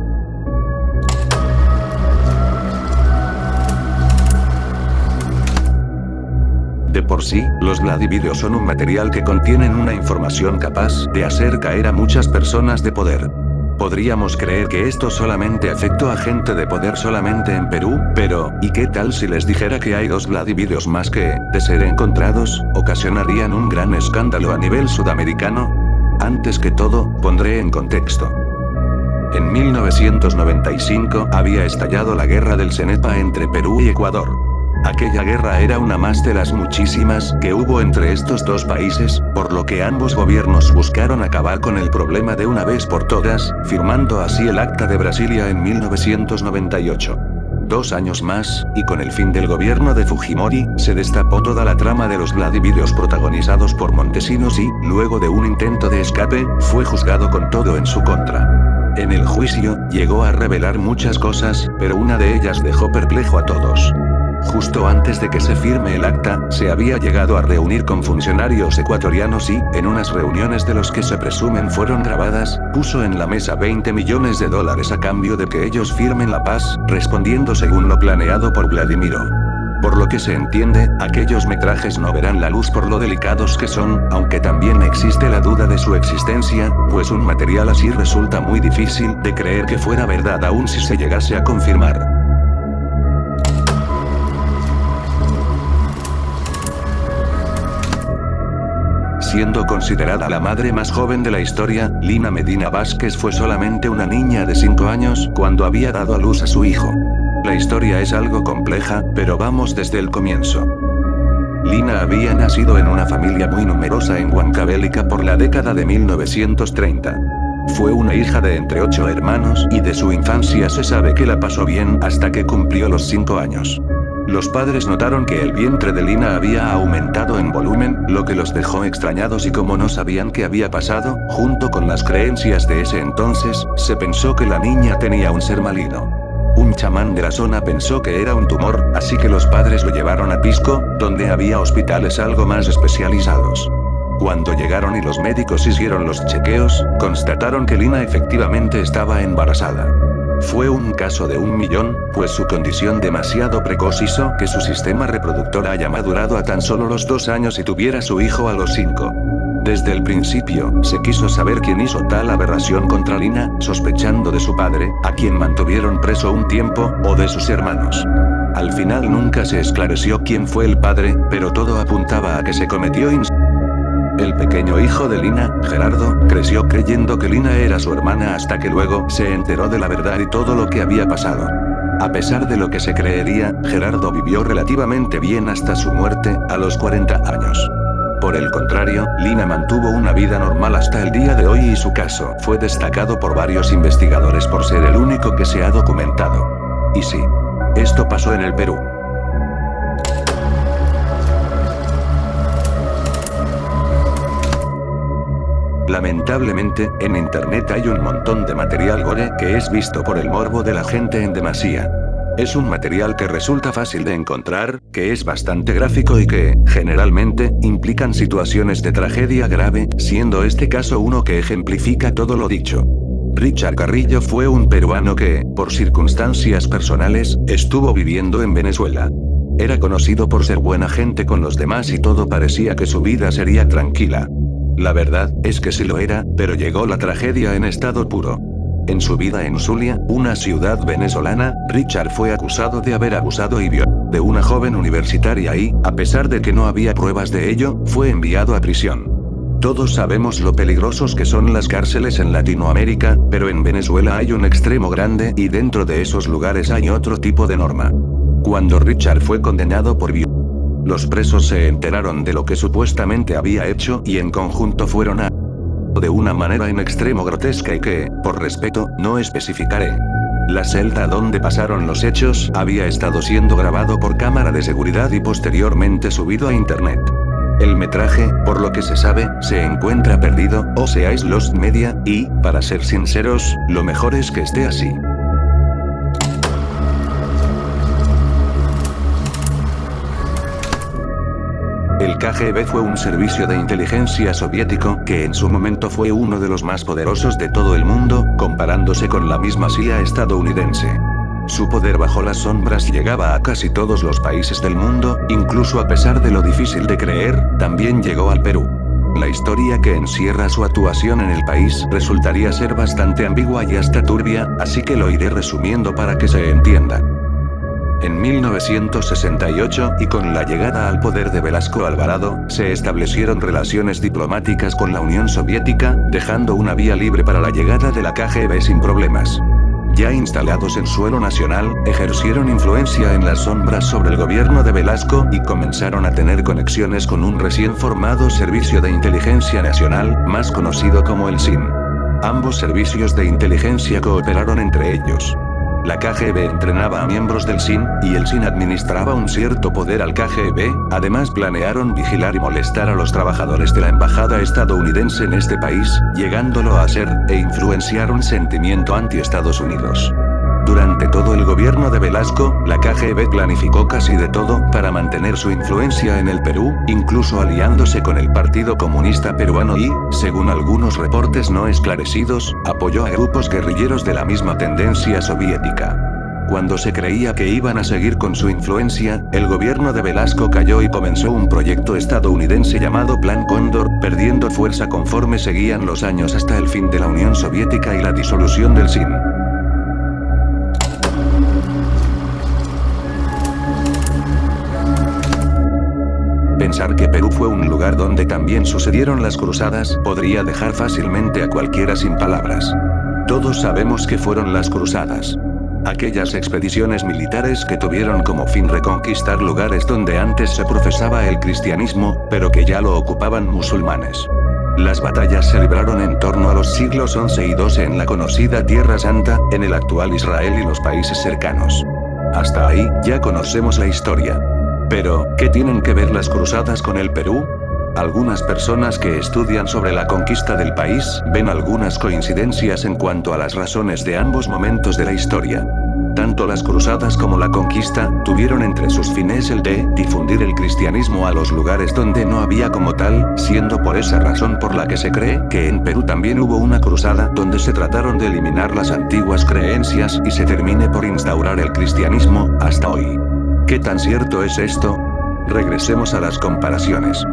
De por sí, los Vladivideos son un material que contienen una información capaz de hacer caer a muchas personas de poder. Podríamos creer que esto solamente afectó a gente de poder solamente en Perú, pero, ¿y qué tal si les dijera que hay 2 Vladivideos más que, de ser encontrados, ocasionarían un gran escándalo a nivel sudamericano? Antes que todo, pondré en contexto. En 1995 había estallado la guerra del Cenepa entre Perú y Ecuador. Aquella guerra era una más de las muchísimas que hubo entre estos dos países, por lo que ambos gobiernos buscaron acabar con el problema de una vez por todas, firmando así el Acta de Brasilia en 1998. 2 años más, y con el fin del gobierno de Fujimori, se destapó toda la trama de los Vladivideos protagonizados por Montesinos y, luego de un intento de escape, fue juzgado con todo en su contra. En el juicio, llegó a revelar muchas cosas, pero una de ellas dejó perplejo a todos. Justo antes de que se firme el acta, se había llegado a reunir con funcionarios ecuatorianos y, en unas reuniones de los que se presumen fueron grabadas, puso en la mesa $20 millones a cambio de que ellos firmen la paz, respondiendo según lo planeado por Vladimiro. Por lo que se entiende, aquellos metrajes no verán la luz por lo delicados que son, aunque también existe la duda de su existencia, pues un material así resulta muy difícil de creer que fuera verdad aun si se llegase a confirmar. Siendo considerada la madre más joven de la historia, Lina Medina Vázquez fue solamente una niña de 5 años cuando había dado a luz a su hijo. La historia es algo compleja, pero vamos desde el comienzo. Lina había nacido en una familia muy numerosa en Huancavelica por la década de 1930. Fue una hija de entre 8 hermanos y de su infancia se sabe que la pasó bien hasta que cumplió los 5 años. Los padres notaron que el vientre de Lina había aumentado en volumen, lo que los dejó extrañados y como no sabían qué había pasado, junto con las creencias de ese entonces, se pensó que la niña tenía un ser maligno. Un chamán de la zona pensó que era un tumor, así que los padres lo llevaron a Pisco, donde había hospitales algo más especializados. Cuando llegaron y los médicos hicieron los chequeos, constataron que Lina efectivamente estaba embarazada. Fue un caso de 1 millón, pues su condición demasiado precoz hizo que su sistema reproductor haya madurado a tan solo los 2 años y tuviera su hijo a los 5. Desde el principio, se quiso saber quién hizo tal aberración contra Lina, sospechando de su padre, a quien mantuvieron preso un tiempo, o de sus hermanos. Al final nunca se esclareció quién fue el padre, pero todo apuntaba a que se cometió El pequeño hijo de Lina, Gerardo, creció creyendo que Lina era su hermana hasta que luego se enteró de la verdad y todo lo que había pasado. A pesar de lo que se creería, Gerardo vivió relativamente bien hasta su muerte, a los 40 años. Por el contrario, Lina mantuvo una vida normal hasta el día de hoy y su caso fue destacado por varios investigadores por ser el único que se ha documentado. Y sí, esto pasó en el Perú. Lamentablemente, en internet hay un montón de material gore que es visto por el morbo de la gente en demasía. Es un material que resulta fácil de encontrar, que es bastante gráfico y que, generalmente, implican situaciones de tragedia grave, siendo este caso uno que ejemplifica todo lo dicho. Richard Carrillo fue un peruano que, por circunstancias personales, estuvo viviendo en Venezuela. Era conocido por ser buena gente con los demás y todo parecía que su vida sería tranquila. La verdad es que sí lo era, pero llegó la tragedia en estado puro. En su vida en Zulia, una ciudad venezolana, Richard fue acusado de haber abusado y violado de una joven universitaria y, a pesar de que no había pruebas de ello, fue enviado a prisión. Todos sabemos lo peligrosos que son las cárceles en Latinoamérica, pero en Venezuela hay un extremo grande y dentro de esos lugares hay otro tipo de norma. Cuando Richard fue condenado por los presos se enteraron de lo que supuestamente había hecho y en conjunto fueron a de una manera en extremo grotesca y que, por respeto, no especificaré. La celda donde pasaron los hechos había estado siendo grabado por cámara de seguridad y posteriormente subido a internet. El metraje, por lo que se sabe, se encuentra perdido, o sea es Lost Media, y, para ser sinceros, lo mejor es que esté así. El KGB fue un servicio de inteligencia soviético que en su momento fue uno de los más poderosos de todo el mundo, comparándose con la misma CIA estadounidense. Su poder bajo las sombras llegaba a casi todos los países del mundo, incluso a pesar de lo difícil de creer, también llegó al Perú. La historia que encierra su actuación en el país resultaría ser bastante ambigua y hasta turbia, así que lo iré resumiendo para que se entienda. En 1968, y con la llegada al poder de Velasco Alvarado, se establecieron relaciones diplomáticas con la Unión Soviética, dejando una vía libre para la llegada de la KGB sin problemas. Ya instalados en suelo nacional, ejercieron influencia en las sombras sobre el gobierno de Velasco y comenzaron a tener conexiones con un recién formado Servicio de Inteligencia Nacional, más conocido como el SIN. Ambos servicios de inteligencia cooperaron entre ellos. La KGB entrenaba a miembros del SIN, y el SIN administraba un cierto poder al KGB, además planearon vigilar y molestar a los trabajadores de la embajada estadounidense en este país, llegándolo a hacer, e influenciar un sentimiento anti-Estados Unidos. Durante todo el gobierno de Velasco, la KGB planificó casi de todo para mantener su influencia en el Perú, incluso aliándose con el Partido Comunista Peruano y, según algunos reportes no esclarecidos, apoyó a grupos guerrilleros de la misma tendencia soviética. Cuando se creía que iban a seguir con su influencia, el gobierno de Velasco cayó y comenzó un proyecto estadounidense llamado Plan Cóndor, perdiendo fuerza conforme seguían los años hasta el fin de la Unión Soviética y la disolución del SIN. Pensar que Perú fue un lugar donde también sucedieron las cruzadas podría dejar fácilmente a cualquiera sin palabras. Todos sabemos que fueron las cruzadas. Aquellas expediciones militares que tuvieron como fin reconquistar lugares donde antes se profesaba el cristianismo, pero que ya lo ocupaban musulmanes. Las batallas se libraron en torno a los siglos XI y XII en la conocida Tierra Santa, en el actual Israel y los países cercanos. Hasta ahí, ya conocemos la historia. Pero, ¿qué tienen que ver las cruzadas con el Perú? Algunas personas que estudian sobre la conquista del país ven algunas coincidencias en cuanto a las razones de ambos momentos de la historia. Tanto las cruzadas como la conquista tuvieron entre sus fines el de difundir el cristianismo a los lugares donde no había como tal, siendo por esa razón por la que se cree que en Perú también hubo una cruzada donde se trataron de eliminar las antiguas creencias y se termine por instaurar el cristianismo, hasta hoy. ¿Qué tan cierto es esto? Regresemos a las comparaciones.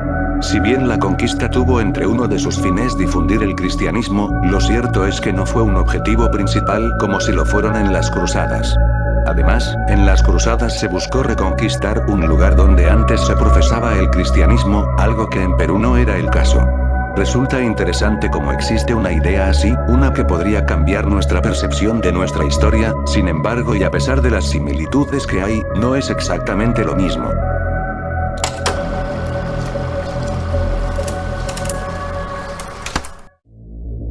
Si bien la conquista tuvo entre uno de sus fines difundir el cristianismo, lo cierto es que no fue un objetivo principal como si lo fueron en las cruzadas. Además, en las cruzadas se buscó reconquistar un lugar donde antes se profesaba el cristianismo, algo que en Perú no era el caso. Resulta interesante cómo existe una idea así, una que podría cambiar nuestra percepción de nuestra historia, sin embargo y a pesar de las similitudes que hay, no es exactamente lo mismo.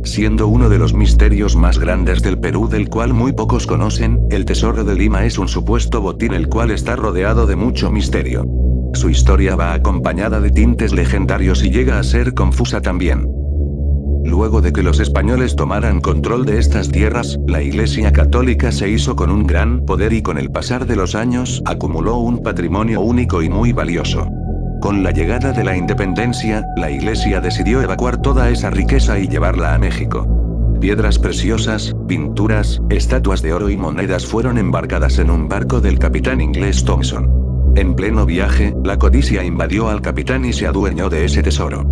Siendo uno de los misterios más grandes del Perú del cual muy pocos conocen, el Tesoro de Lima es un supuesto botín el cual está rodeado de mucho misterio. Su historia va acompañada de tintes legendarios y llega a ser confusa también. Luego de que los españoles tomaran control de estas tierras, la Iglesia Católica se hizo con un gran poder y con el pasar de los años acumuló un patrimonio único y muy valioso. Con la llegada de la independencia, la Iglesia decidió evacuar toda esa riqueza y llevarla a México. Piedras preciosas, pinturas, estatuas de oro y monedas fueron embarcadas en un barco del capitán inglés Thompson. En pleno viaje, la codicia invadió al capitán y se adueñó de ese tesoro.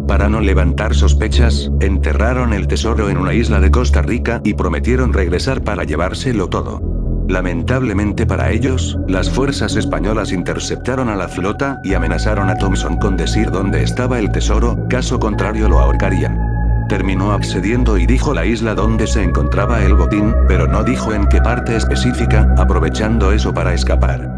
Para no levantar sospechas, enterraron el tesoro en una isla de Costa Rica y prometieron regresar para llevárselo todo. Lamentablemente para ellos, las fuerzas españolas interceptaron a la flota y amenazaron a Thompson con decir dónde estaba el tesoro, caso contrario lo ahorcarían. Terminó accediendo y dijo la isla donde se encontraba el botín, pero no dijo en qué parte específica, aprovechando eso para escapar.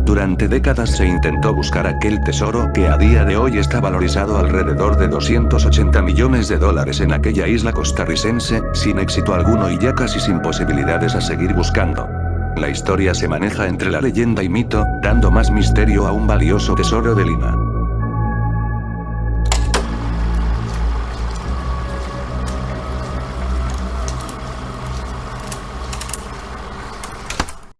Durante décadas se intentó buscar aquel tesoro que a día de hoy está valorizado alrededor de $280 millones en aquella isla costarricense, sin éxito alguno y ya casi sin posibilidades a seguir buscando. La historia se maneja entre la leyenda y mito, dando más misterio a un valioso tesoro de Lima.